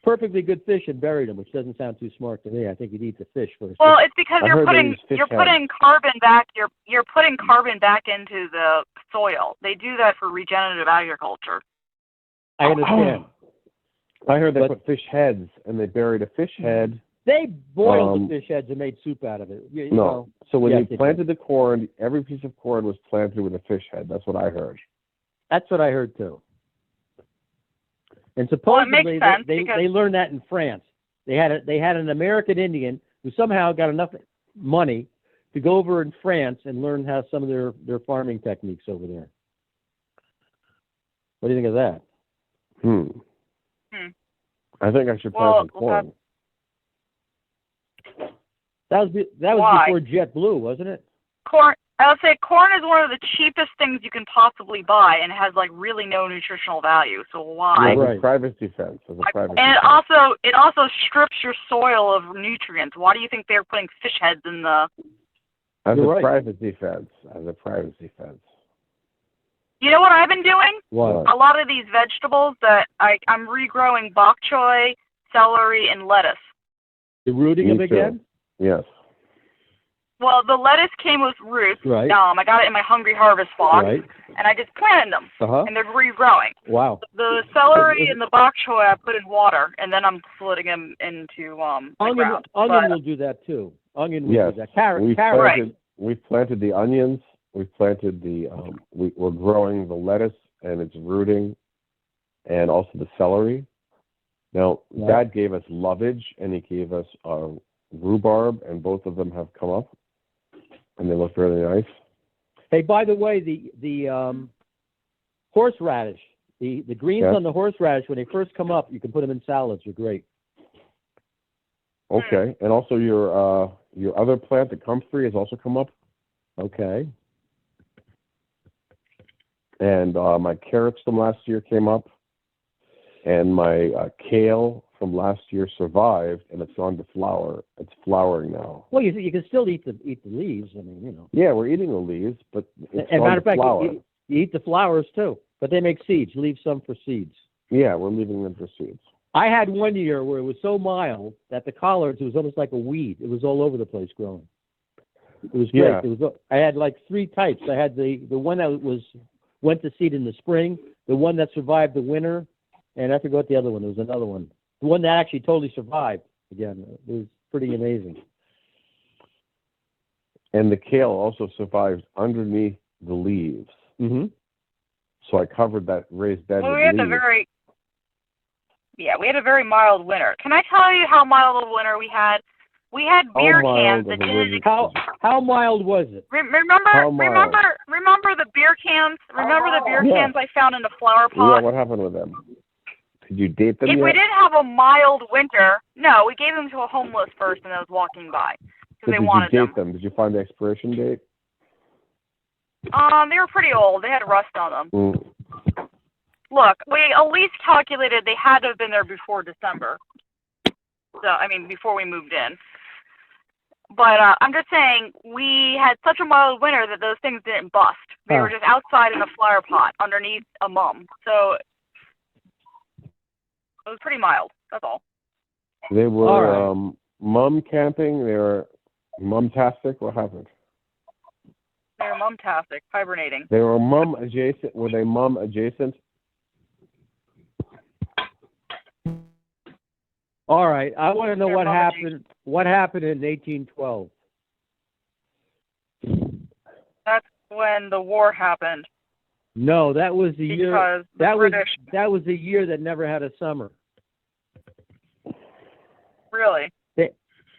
perfectly good fish and buried them, which doesn't sound too smart to me. I think you'd eat the fish first. well, it's because I you're heard they putting use fish you're heads. putting carbon back. You're putting carbon back into the soil. They do that for regenerative agriculture. I understand. I heard they But- put fish heads, and they buried a fish head. They boiled the Um, fish heads and made soup out of it. You No. know, So when yes, you they planted the corn, every piece of corn was planted with a fish head. That's what I heard. that's what I heard too. And Well, it makes supposedly sense they because- learned that in France. They had an American Indian who somehow got enough money to go over in France and learn how some of their farming techniques over there. What do you think of that? Hmm. I think I should plant Well, some corn. That was Why? before JetBlue, wasn't it? Corn. I would say corn is one of the cheapest things you can possibly buy, and has like really no nutritional value. So why? As Right. a privacy fence. As a privacy And fence. it also strips your soil of nutrients. Why do you think they're putting fish heads in the? As You're a right. privacy fence. As a privacy fence. You know what I've been doing? What? A lot of these vegetables that I'm regrowing bok choy, celery, and lettuce. You're rooting Me them too. again? Yes. Well, the lettuce came with roots. Right. I got it in my Hungry Harvest box, Right. and I just planted them, Uh-huh. and they're regrowing. Wow. The celery and the bok choy I put in water, and then I'm splitting them into the ground. Onion But- will do that too. Onion will Yes. do that. Carrot. Right. We've planted the onions. We've planted we're growing the lettuce, and it's rooting, and also the celery. Now, Right. Dad gave us lovage, and he gave us rhubarb, and both of them have come up, and they look really nice. Hey, by the way, the horseradish, the greens Yes. on the horseradish, when they first come up, you can put them in salads. They're great. Okay, and also your other plant, the comfrey, has also come up, Okay. and my carrots from last year came up, and my kale from last year survived, and it's gone to flower. It's flowering now. Well, you can still eat the leaves. I mean, you know. Yeah, we're eating the leaves, but it's And gone matter to of fact, flower. you eat the flowers too, but they make seeds. Leave some for seeds. Yeah, we're leaving them for seeds. I had one year where it was so mild that the collards, it was almost like a weed. It was all over the place growing. It was great. Yeah. It was. I had like three types. I had the one that went to seed in the spring, the one that survived the winter, and I forgot the other one. There was another one. The one that actually totally survived. Again, it was pretty amazing. And the kale also survived underneath the leaves. Mm-hmm. So I covered that raised bed Well, with we had leaves. we had a very mild winter. Can I tell you how mild a winter we had? We had beer cans that didn't. How mild was it? Remember the beer cans? Remember the beer Yeah. cans I found in the flower Yeah, pot? what happened with them? Did you date them If yet? we didn't have a mild winter, no, we gave them to a homeless person that was walking by because But they did wanted you date them? Did you find the expiration date? They were pretty old. They had rust on them. Mm. Look, we at least calculated they had to have been there before December. So, I mean, before we moved in. But I'm just saying, we had such a mild winter that those things didn't bust. They were just outside in a flower pot underneath a mum. So, it was pretty mild. That's all. They were All right. mum camping. They were Mumtastic? What happened? They were mumtastic, hibernating. They were mum adjacent. Were they mum adjacent? All right, I want to know They're what mum happened. What happened in 1812? That's when the war happened. No, that was the year. Because the That British. that was the year that never had a summer. Really?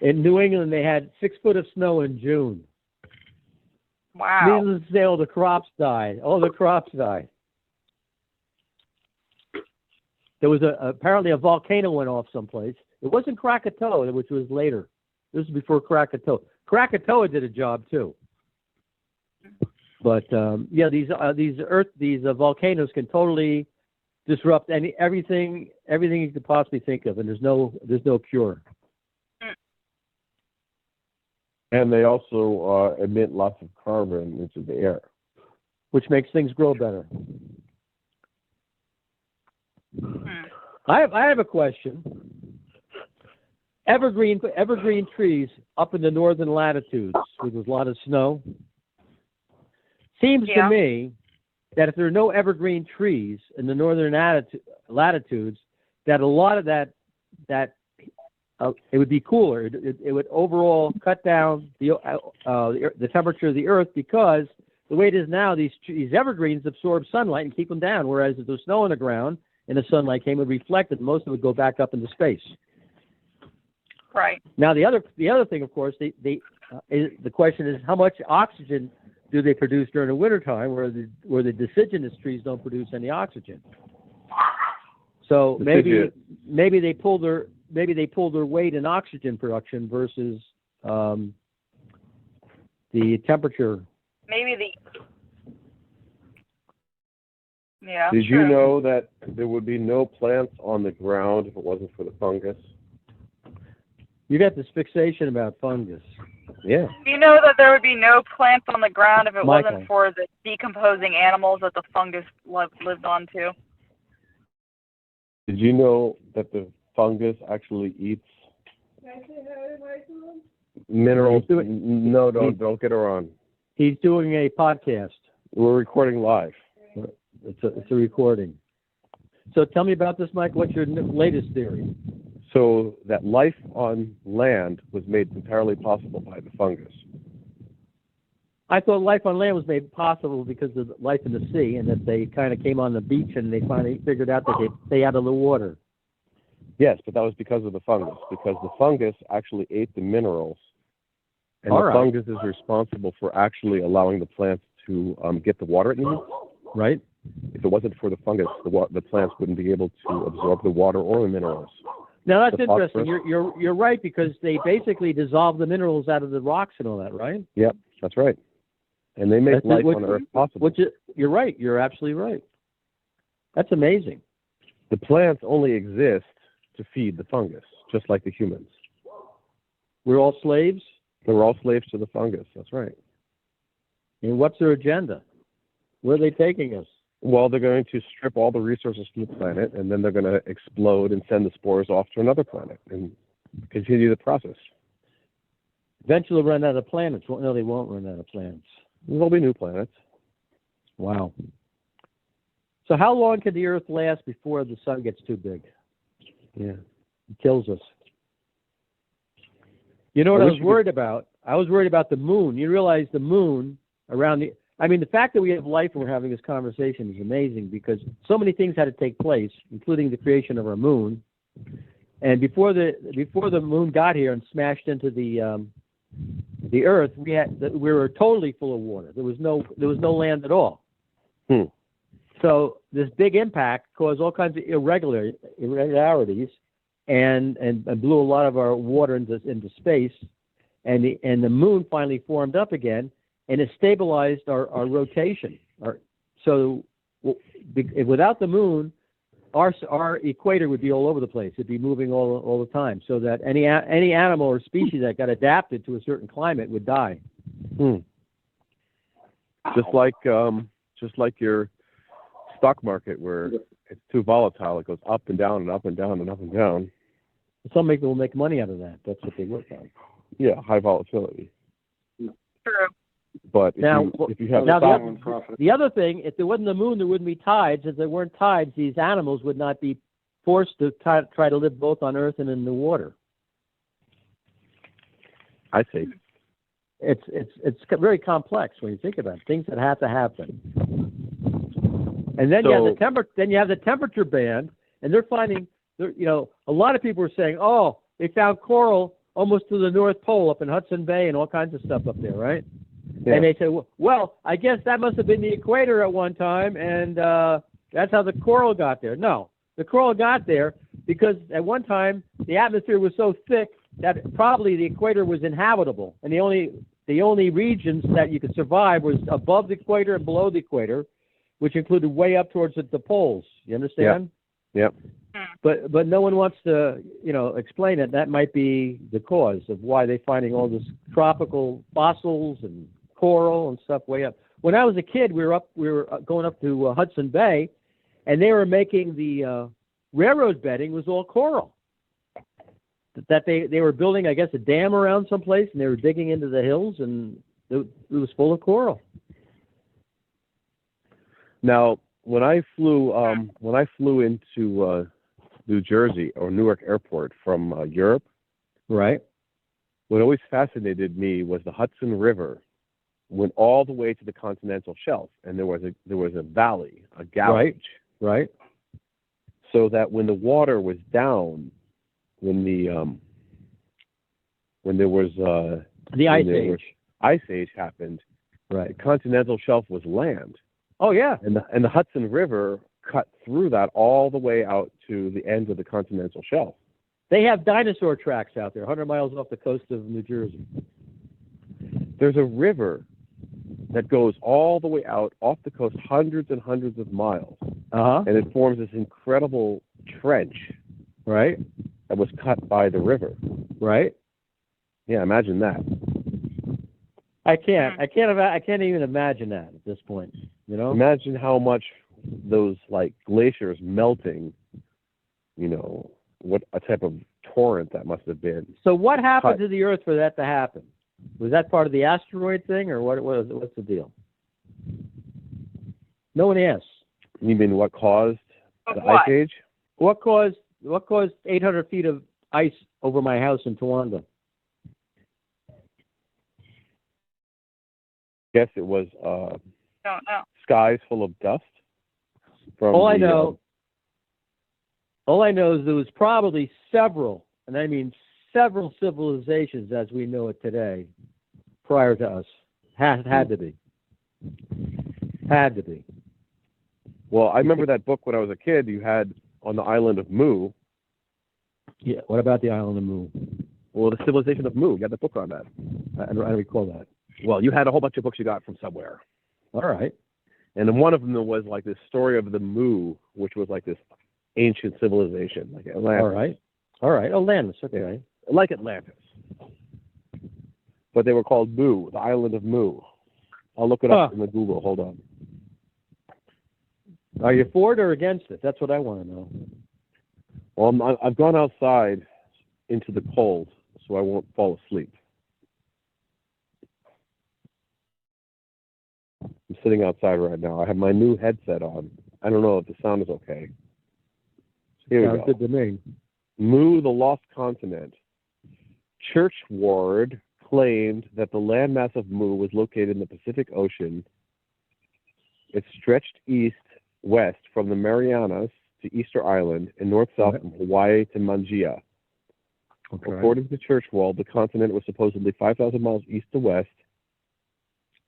In New England, they had 6 foot of snow in June. Wow. Needless to say, all the crops died. All the crops died. There was apparently a volcano went off someplace. It wasn't Krakatoa, which was later. This was before Krakatoa. Krakatoa did a job too. But yeah, these volcanoes can totally disrupt everything you could possibly think of, and there's no cure. And they also emit lots of carbon into the air, which makes things grow better. I have a question. Evergreen trees up in the northern latitudes, where there's a lot of snow. Seems to me that if there are no evergreen trees in the northern latitudes, that a lot of that it would be cooler. It would overall cut down the temperature of the Earth, because the way it is now, these evergreens absorb sunlight and keep them down. Whereas if there's snow on the ground and the sunlight came, it would reflect it, and most of it would go back up into space. Right. Now the other thing, of course, the question is, how much oxygen do they produce during the wintertime, where the deciduous trees don't produce any oxygen? So maybe they pull their weight in oxygen production versus the temperature. Did you know that there would be no plants on the ground if it wasn't for the fungus? You got this fixation about fungus. Yeah. You know that there would be no plants on the ground if it Michael. wasn't for the decomposing animals that the fungus lived on to. Did you know that the fungus actually eats minerals? No, don't get her on. He's doing a podcast. We're recording live. It's a recording. So tell me about this, Mike. What's your latest theory? So that life on land was made entirely possible by the fungus. I thought life on land was made possible because of life in the sea, and that they kind of came on the beach and they finally figured out that they stay out of the water. Yes, but that was because of the fungus, because the fungus actually ate the minerals, and All the right. fungus is responsible for actually allowing the plants to get the water it needs. Right. If it wasn't for the fungus, the plants wouldn't be able to absorb the water or the minerals. Now that's The interesting. phosphorus. You're right, because they basically dissolve the minerals out of the rocks and all that, right? Yep, that's right. And they make life on Earth possible. You're right. You're absolutely right. That's amazing. The plants only exist to feed the fungus, just like the humans. We're all slaves? We're all slaves to the fungus. That's right. And what's their agenda? Where are they taking us? Well, they're going to strip all the resources from the planet, and then they're going to explode and send the spores off to another planet and continue the process. Eventually they'll run out of planets. Well, no, they won't run out of planets. There'll be new planets. Wow. So how long can the Earth last before the sun gets too big? Yeah. It kills us. You know what I was worried about? I was worried about the moon. You realize the moon around the... I mean, the fact that we have life and we're having this conversation is amazing, because so many things had to take place, including the creation of our moon. And before the moon got here and smashed into the Earth, we were totally full of water. There was no land at all. So this big impact caused all kinds of irregularities, and blew a lot of our water into space, and the moon finally formed up again. And it stabilized our rotation. So without the moon, our equator would be all over the place. It'd be moving all the time, so that any animal or species that got adapted to a certain climate would die. Just like your stock market, where it's too volatile, it goes up and down and up and down and up and down. Some people make money out of that. That's what they work on. Yeah, high volatility. True. But Now, if you have now stock, the other thing, if there wasn't the moon, there wouldn't be tides. If there weren't tides, these animals would not be forced to try to live both on Earth and in the water. I see. It's very complex when you think about it. Things that have to happen. And then you have the temperature band, and they're finding, a lot of people are saying, oh, they found coral almost to the North Pole up in Hudson Bay and all kinds of stuff up there, right? Yeah. And they say, well, I guess that must have been the equator at one time, and that's how the coral got there. No, the coral got there because at one time the atmosphere was so thick that probably the equator was inhabitable, and the only regions that you could survive was above the equator and below the equator, which included way up towards the poles. You understand? Yep. But no one wants to, explain it. That might be the cause of why they're finding all this tropical fossils and coral and stuff way up. When I was a kid, we were going up to Hudson Bay, and they were making the railroad bedding was all coral. That they were building, I guess, a dam around someplace, and they were digging into the hills, and it was full of coral. Now, when I flew into New Jersey or Newark Airport from Europe, right? What always fascinated me was the Hudson River went all the way to the continental shelf, and there was a valley, a gouge, right? So that when the water was down, when there was the ice age happened, right? The continental shelf was land. Oh yeah, and the Hudson River cut through that all the way out to the end of the continental shelf. They have dinosaur tracks out there, 100 miles off the coast of New Jersey. There's a river that goes all the way out off the coast, hundreds and hundreds of miles, and it forms this incredible trench, right? That was cut by the river, right? Yeah, imagine that. I can't even imagine that at this point. Imagine how much those glaciers melting. What a type of torrent that must have been. So what happened to the Earth for that to happen? Was that part of the asteroid thing, or what's the deal? No one asks. You mean what caused the ice age? What caused 800 feet of ice over my house in Towanda? Guess it was Don't know. Skies full of dust. All I know is there was probably several, and I mean several civilizations as we know it today, prior to us. Had to be. Had to be. Well, I remember that book when I was a kid you had on the island of Mu. Yeah, what about the island of Mu? Well, the civilization of Mu. You had the book on that. I don't recall that. Well, you had a whole bunch of books you got from somewhere. All right. And then one of them was like this story of the Mu, which was like this ancient civilization, like Atlantis. All right. Atlantis, okay. Yeah. Like Atlantis. But they were called Mu, the island of Mu. I'll look it up in the Google. Hold on. Are you for it or against it? That's what I want to know. Well, I've gone outside into the cold, so I won't fall asleep. I'm sitting outside right now. I have my new headset on. I don't know if the sound is okay. Here we go. Sounds good to me. Mu, the lost continent. Churchward claimed that the landmass of Mu was located in the Pacific Ocean. It stretched east-west from the Marianas to Easter Island and north-south from Hawaii to Mangaia. Okay. According to Churchward, the continent was supposedly 5,000 miles east to west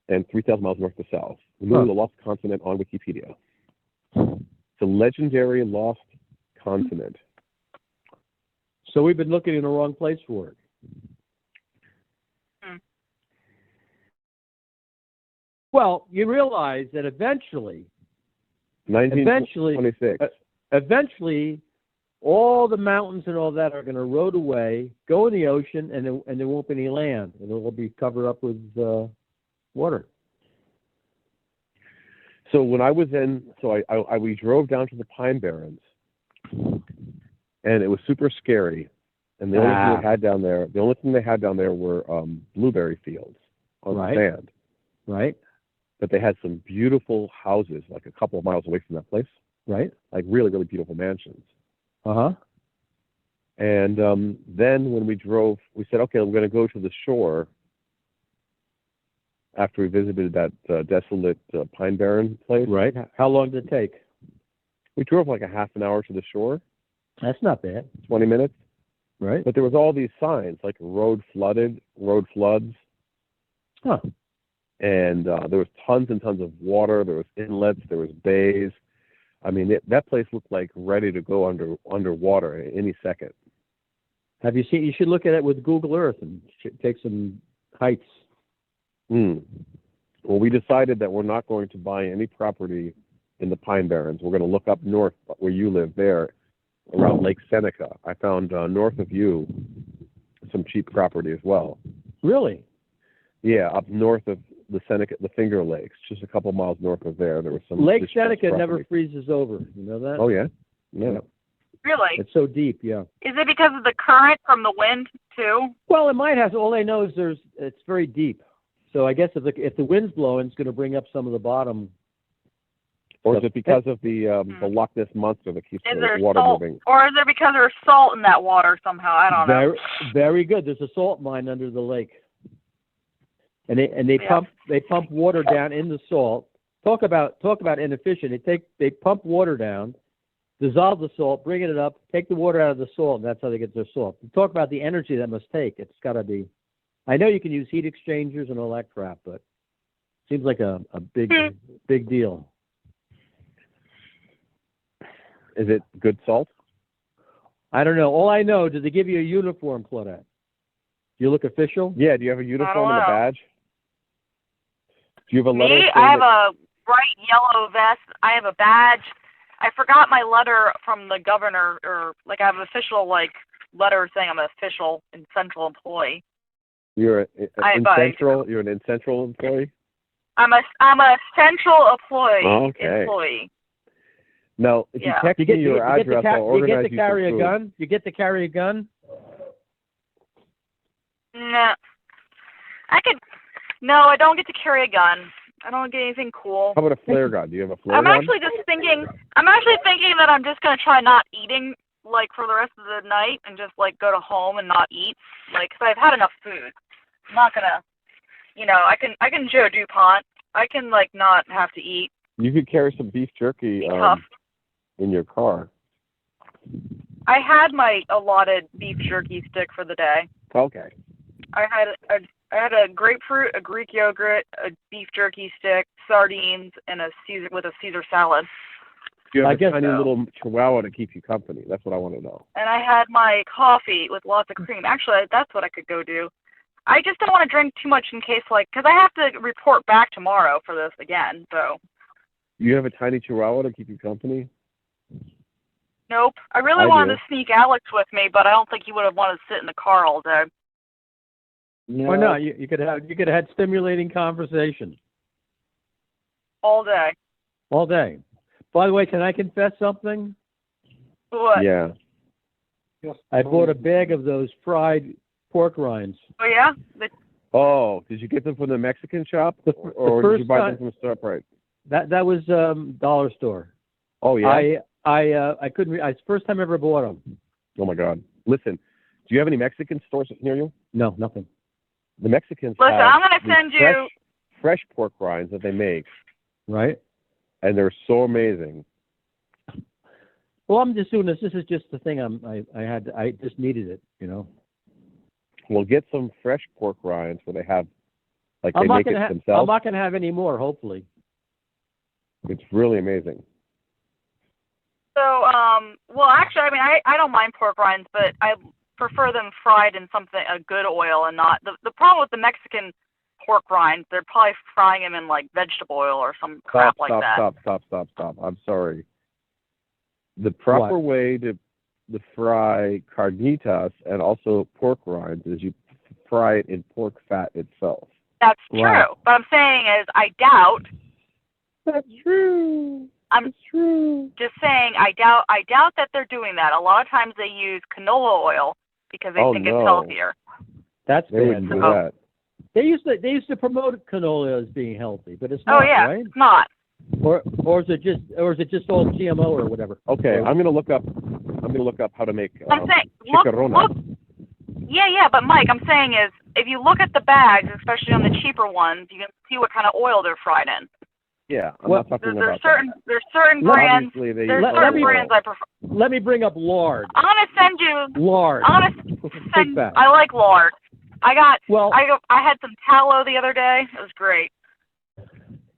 and 3,000 miles north to south. The Mu, the lost continent on Wikipedia. It's a legendary lost continent. So we've been looking in the wrong place for it. Well, you realize that eventually, 1926. Eventually, all the mountains and all that are going to erode away, go in the ocean, and there won't be any land, and it will be covered up with water. So when I was we drove down to the Pine Barrens, and it was super scary. And the only thing they had down there were blueberry fields on the sand. Right. But they had some beautiful houses, like a couple of miles away from that place. Right. Like really, really beautiful mansions. Uh-huh. And then when we drove, we said, okay, we're going to go to the shore after we visited that desolate Pine Barren place. Right. How long did it take? We drove like a half an hour to the shore. That's not bad. 20 minutes. Right. But there was all these signs, like road floods. Huh. And there was tons and tons of water. There was inlets. There was bays. I mean, that place looked like ready to go underwater any second. Have you seen? You should look at it with Google Earth and take some heights. Well, we decided that we're not going to buy any property in the Pine Barrens. We're going to look up north where you live there, around Lake Seneca. I found north of you some cheap property as well. Really? Yeah, up north of the Seneca, the Finger Lakes, just a couple miles north of there. There was some Lake Seneca property. never freezes over. You know that? Oh yeah, yeah. Really? It's so deep. Yeah. Is it because of the current from the wind too? Well, it might have. All I know is it's very deep. So I guess if the wind's blowing, it's going to bring up some of the bottom. Or is it because of the Loch Ness monster that keeps the water moving? Or is it because there's salt in that water somehow? I don't know. Very good. There's a salt mine under the lake, and they pump water down in the salt. Talk about inefficient. They pump water down, dissolve the salt, bring it up, take the water out of the salt, and that's how they get their salt. Talk about the energy that must take. It's got to be. I know you can use heat exchangers and all that crap, but it seems like a big deal. Is it good salt? I don't know. All I know, did they give you a uniform, Claudette? Do you look official? Yeah. Do you have a uniform and a badge? Do you have a letter? Me? I have a bright yellow vest. I have a badge. I forgot my letter from the governor, or like I have an official letter saying I'm an official and central employee. You're an central employee? I'm a central employee. Okay. Employee. Now, if you text me your address, I'll organize you some food. You get to carry a gun? You get to carry a gun? No. No, I don't get to carry a gun. I don't get anything cool. How about a flare gun? Do you have a flare gun? I'm actually thinking that I'm just going to try not eating, for the rest of the night and just, go to home and not eat. Because I've had enough food. I'm not going to, I can Joe DuPont. I can, not have to eat. You could carry some beef jerky in your car. I had my allotted beef jerky stick for the day. Okay. I had a grapefruit, a Greek yogurt, a beef jerky stick, sardines, and a Caesar salad. Do you have a tiny little chihuahua to keep you company? That's what I want to know. And I had my coffee with lots of cream. Actually, that's what I could go do. I just don't want to drink too much in case, because I have to report back tomorrow for this again, so. You have a tiny chihuahua to keep you company? Nope. I really wanted to sneak Alex with me, but I don't think he would have wanted to sit in the car all day. No. Why not? You could have had stimulating conversation. All day. All day. By the way, can I confess something? What? Yeah. I bought a bag of those fried pork rinds. Oh, yeah? Oh, did you get them from the Mexican shop? Or did you buy them from ShopRite? That was dollar store. Oh, yeah? I couldn't. It's the first time I ever bought them. Oh, my God. Listen, do you have any Mexican stores near you? No, nothing. The Mexicans Listen, have I'm going to send you fresh pork rinds that they make. Right. And they're so amazing. Well, I'm just doing this. This is just the thing I just needed it, Well, get some fresh pork rinds where they have, they make it themselves. I'm not going to have any more, hopefully. It's really amazing. So, well, actually, I don't mind pork rinds, but I prefer them fried in a good oil and not. The problem with the Mexican pork rinds, they're probably frying them in vegetable oil or some crap like that. Stop. I'm sorry. The proper way to fry carnitas and also pork rinds is you fry it in pork fat itself. That's true. Right. What I'm saying is I doubt. That's true. It's true. Just saying I doubt that they're doing that. A lot of times they use canola oil because they think it's healthier. That's They bad. wouldn't do that. They used to promote canola as being healthy, but it's not, right? It's not. Or is it just all GMO or whatever? Okay, I'm gonna look up how to make I'm saying, chicharrona. look. Yeah, but Mike, I'm saying is, if you look at the bags, especially on the cheaper ones, you can see what kind of oil they're fried in. Yeah, I'm not talking about There's certain brands. Obviously, There's certain brands I prefer. Let me bring up lard. I'm gonna send you Lard. I like lard. I had some tallow the other day. It was great.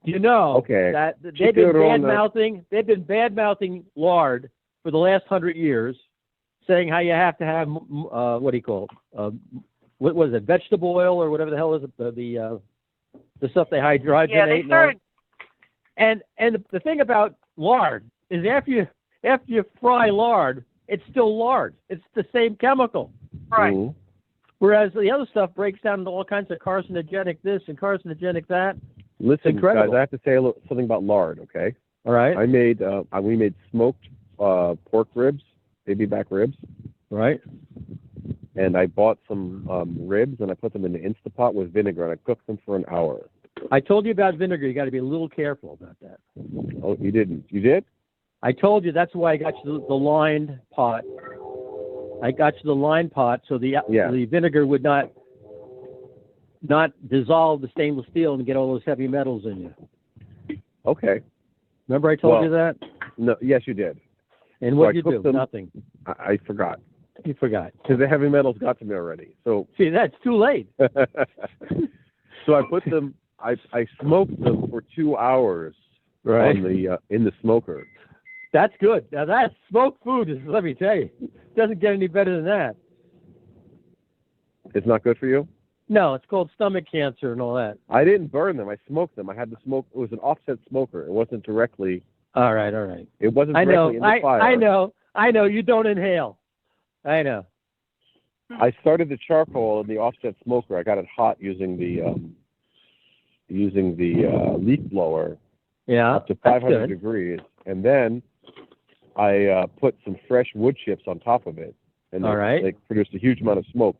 You know that they've been bad mouthing lard for the last 100 years, saying how you have to have what do you call it? What was it? Vegetable oil or whatever the hell is it? The stuff they hydrogenate. Yeah, they started. And the thing about lard is after you fry lard, it's still lard. It's the same chemical. Right. Mm-hmm. Whereas the other stuff breaks down into all kinds of carcinogenic this and carcinogenic that. Listen, guys, I have to say something about lard. Okay. All right. We made smoked pork ribs, baby back ribs. Right. And I bought some ribs and I put them in the Instapot with vinegar and I cooked them for an hour. I told you about vinegar. You got to be a little careful about that. Oh, you didn't? You did? I told you that's why I got you the lined pot. I got you the lined pot so the vinegar would not dissolve the stainless steel and get all those heavy metals in you. Okay. Remember I told you that? No. Yes, you did. And what did you do? Nothing. I forgot. You forgot. Because the heavy metals got to me already. So see, that's too late. So I put them. I smoked them for 2 hours on the in the smoker. That's good. Now that smoked food is, let me tell you, doesn't get any better than that. It's not good for you? No, it's called stomach cancer and all that. I didn't burn them. I smoked them. I had to smoke. It was an offset smoker. It wasn't directly. All right. It wasn't directly in the fire. I know. You don't inhale. I know. I started the charcoal in the offset smoker. I got it hot using the leaf blower. Yeah. Up to 500 degrees, and then I put some fresh wood chips on top of it, and they produced a huge amount of smoke.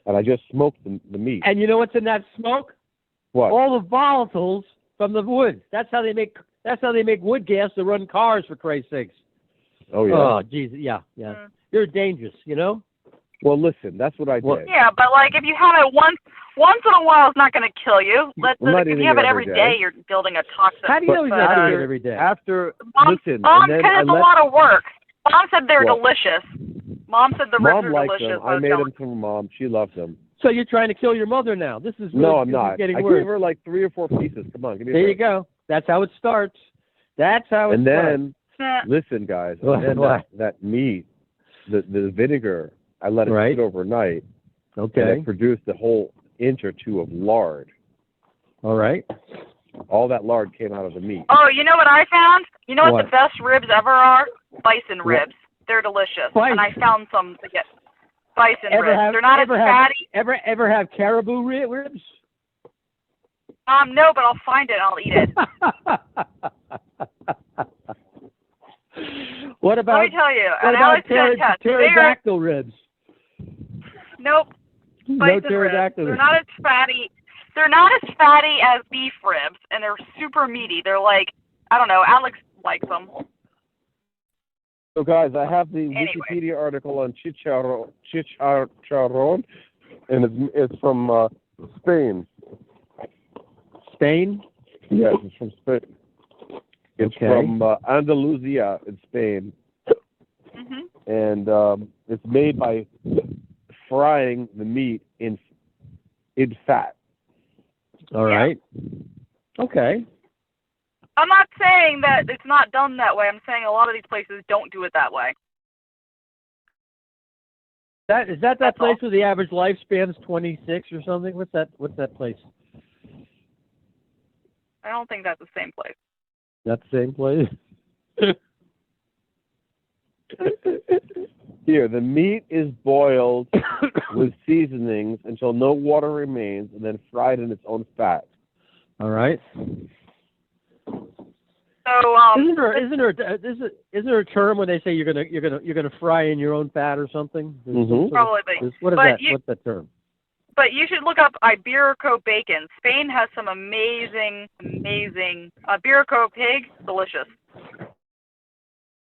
And I just smoked the meat. And you know what's in that smoke? What? All the volatiles from the wood. That's how they make wood gas to run cars, for Christ's sakes. Oh yeah. Oh Jesus, yeah. You're dangerous, you know. Well, listen, that's what I did. Yeah, but like if you have it once in a while, it's not going to kill you. If you have it every day, you're building a toxic. How do you know he's not doing it every day? Mom said it's a lot of work. Mom said they're delicious. Mom said the ribs are delicious. Them. I made them for Mom. She loved them. So you're trying to kill your mother now? This is really, no, I'm not. Getting I worse. gave her like 3 or 4 pieces. Come on, give me. There you go. That's how it starts. That's how it starts. Then, listen, guys. And then that meat, the vinegar, I let it sit overnight. Okay. And it produced a whole inch or two of lard. All right. All that lard came out of the meat. Oh, you know what I found? You know what the best ribs ever are? Bison ribs. They're delicious. And I found some to get bison ribs. They're not as fatty. Ever have caribou ribs? No, but I'll find it and I'll eat it. What about? Let me tell you. What about pterodactyl ribs? Nope. Bison ribs. They're not as fatty. They're not as fatty as beef ribs, and they're super meaty. They're like, I don't know. Alex likes them. So, guys, I have the Wikipedia article on chicharrón, and it's from Spain. Spain? Yes, it's from Spain. It's from Andalusia in Spain. Mm-hmm. And it's made by frying the meat in fat. All right. Okay. I'm not saying that it's not done that way. I'm saying a lot of these places don't do it that way. Is that place where the average lifespan is 26 or something? What's that place? I don't think that's the same place. Not the same place? Here, the meat is boiled with seasonings until no water remains and then fried in its own fat. All right. So isn't there a term when they say you're gonna fry in your own fat or something? Probably. What is that? What's that term? But you should look up Iberico bacon. Spain has some amazing Iberico pig, delicious.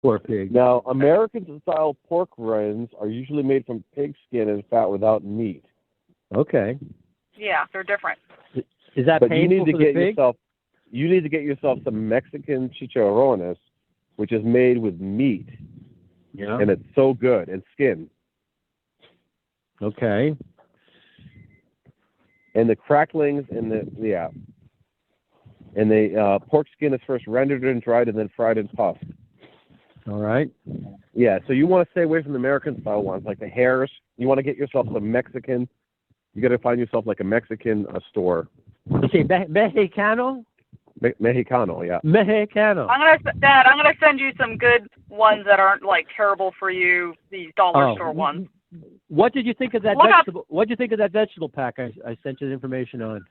Poor pig. Now, American-style pork rinds are usually made from pig skin and fat without meat. Okay. Yeah, they're different. Is that but painful for the pig? You need to get yourself some Mexican chicharrones, which is made with meat. Yeah. And it's so good, and skin. Okay. And the cracklings and the pork skin is first rendered and dried and then fried and puffed. All right. Yeah, so you want to stay away from the American style ones, like the hairs. You want to get yourself some Mexican. You got to find yourself like a Mexican store. You say Mexicano? Mexicano, yeah. Mexicano. Dad, I'm gonna send you some good ones that aren't like terrible for you. These dollar store ones. What did you think of that vegetable? What did you think of that vegetable pack I sent you the information on?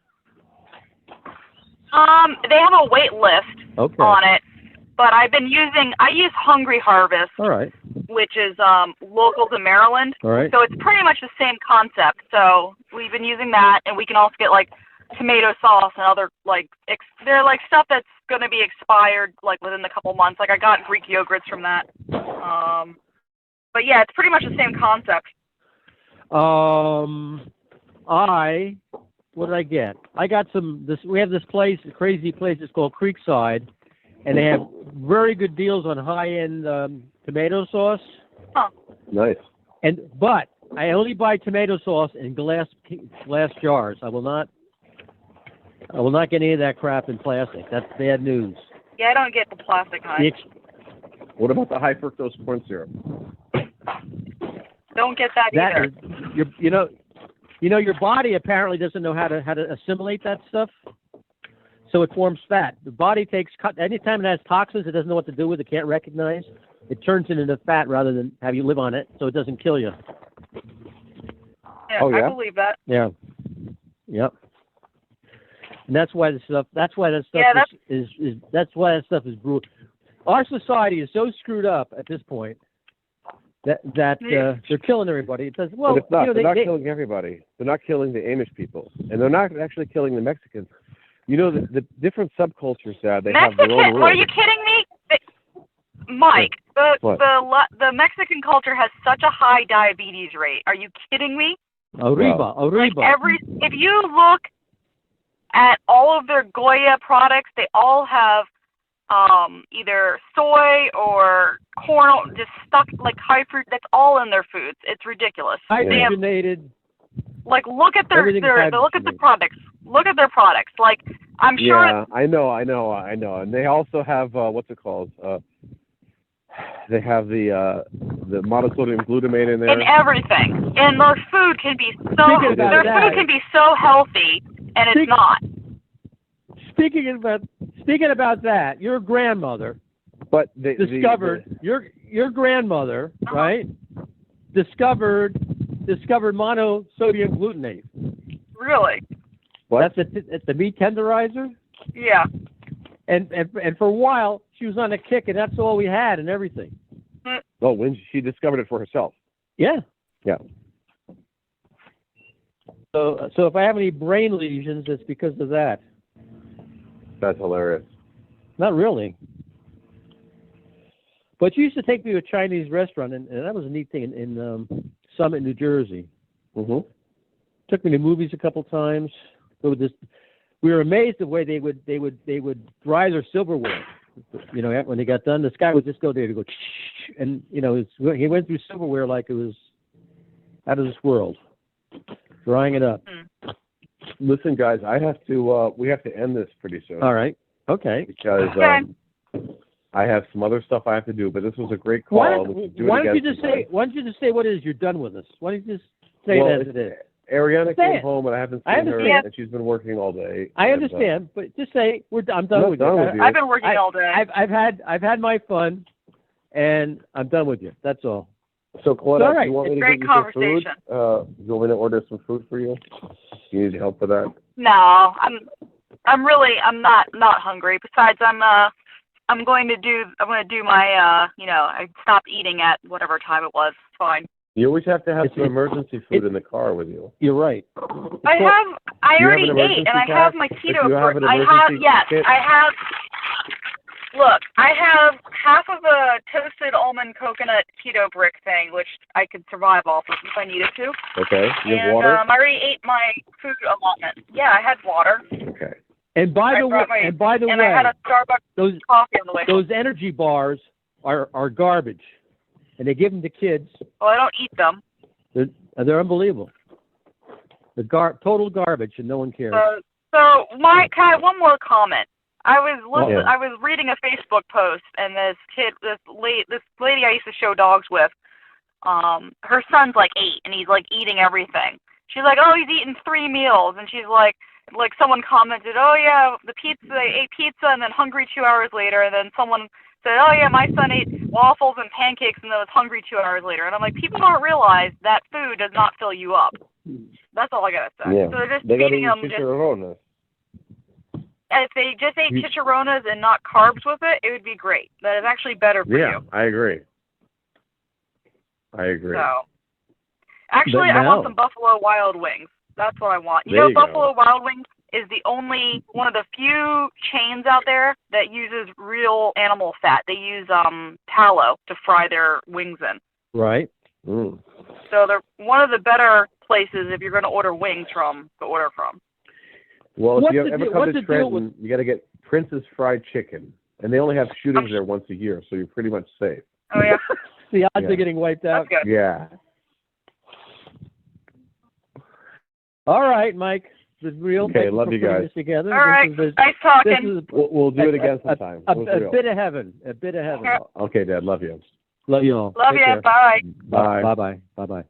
They have a wait list on it, but I use Hungry Harvest. All right. Which is local to Maryland. All right. So it's pretty much the same concept. So we've been using that, and we can also get like tomato sauce and other they're like stuff that's going to be expired like within a couple months. Like I got Greek yogurts from that. But yeah, it's pretty much the same concept. What did I get? I got we have this place, a crazy place. It's called Creekside, and they have very good deals on high-end tomato sauce. Huh. Nice. But I only buy tomato sauce in glass jars. I will not get any of that crap in plastic. That's bad news. Yeah, I don't get the plastic kind. What about the high fructose corn syrup? Don't get that either. Your body apparently doesn't know how to assimilate that stuff, so it forms fat. The body anytime it has toxins, it doesn't know what to do with. It can't recognize. It turns it into fat rather than have you live on it, so it doesn't kill you. Yeah, oh, yeah? I believe that. Yeah. Yep. And that's why that stuff is brutal. Our society is so screwed up at this point that they're killing everybody. It says, well, but it's not. they're not killing everybody. They're not killing the Amish people, and they're not actually killing the Mexicans. You know, the different subcultures there, they have their own rules. Are you kidding me? Mike, the Mexican culture has such a high diabetes rate. Are you kidding me? Arriba. If you look at all of their Goya products, they all have either soy or corn, just stuck like high fruit. That's all in their foods. It's ridiculous. Hydrogenated. Like look at their products. Look at their products. Like I'm sure. Yeah, I know. And they also have what's it called? They have the monosodium glutamate in there. And everything. And their food can be so healthy, and it's not. Speaking about that, your grandmother discovered your grandmother, right? Discovered monosodium glutamate. Really? What? That's at the meat tenderizer? Yeah. And for a while she was on a kick, and that's all we had and everything. Oh, when she discovered it for herself. Yeah. Yeah. So if I have any brain lesions, it's because of that. That's hilarious. Not really. But you used to take me to a Chinese restaurant, and that was a neat thing in Summit, New Jersey. Mm-hmm. Took me to movies a couple times. We were amazed the way they would dry their silverware. You know, when they got done, this guy would just go there to go, and you know, he went through silverware like it was out of this world, drying it up. Listen, guys, we have to end this pretty soon. All right. Okay. Because I have some other stuff I have to do, but this was a great call. Why don't you just say what it is? You're done with us. Why don't you just say that as it is? Ariana came home and I haven't seen her, and she's been working all day. I understand, but just say I'm done with you. I've been working all day. I've had my fun, and I'm done with you. That's all. So, Claudette, do you want me to great get you some food? conversation. Do you want me to order some food for you? Do you need help with that? No, I'm not hungry. Besides, I'm I'm going to do my I stopped eating at whatever time it was. It's fine. You always have to have It's- some emergency food in the car with you. You're right. I Do you already have an ate, and I emergency have pack? my If keto. you have an I have emergency yes, kit? I have. Look, I have half of a toasted almond coconut keto brick thing, which I could survive off of if I needed to. Okay. You have And water? I already ate my food allotment. Yeah, I had water. Okay. And by the way, And I had a Starbucks those coffee on the way. those energy bars are garbage, and they give them to kids. Well, I don't eat them. They're unbelievable. The total garbage, and no one cares. So can I have one more comment? I was Yeah. I was reading a Facebook post, and this lady I used to show dogs with, her son's like 8, and he's like eating everything. She's like, oh, he's eating 3 meals, and she's like someone commented, oh yeah, they ate pizza and then hungry 2 hours later, and then someone said, oh yeah, my son ate waffles and pancakes and then was hungry 2 hours later. And I'm like, people don't realize that food does not fill you up. That's all I gotta say. Yeah. So they're just They gotta feeding eat them chicharrones. if they just ate chicharrones and not carbs with it, it would be great. That is actually better for Yeah, you. I agree. I agree. So, actually, I want some Buffalo Wild Wings. That's what I want. There you go. Buffalo Wild Wings is the only one of the few chains out there that uses real animal fat. They use tallow to fry their wings in. Right. Mm. So they're one of the better places if you're going to order wings from to order from. Well, if What's you the ever deal- come what's to the deal Trenton, you got to get Prince's Fried Chicken. And they only have shootings there once a year, so you're pretty much safe. Oh, yeah? The odds Yeah. are getting wiped out. That's good. Yeah. All right, Mike. This is real. Okay, Thank love for you putting guys. this together. All right. This Nice talking. is We'll do it again sometime. a It was real. bit of heaven. A bit of heaven. Yeah. Okay, Dad. Love you. Love you all. Love Take you. care. Bye. Bye. Bye-bye. Bye-bye.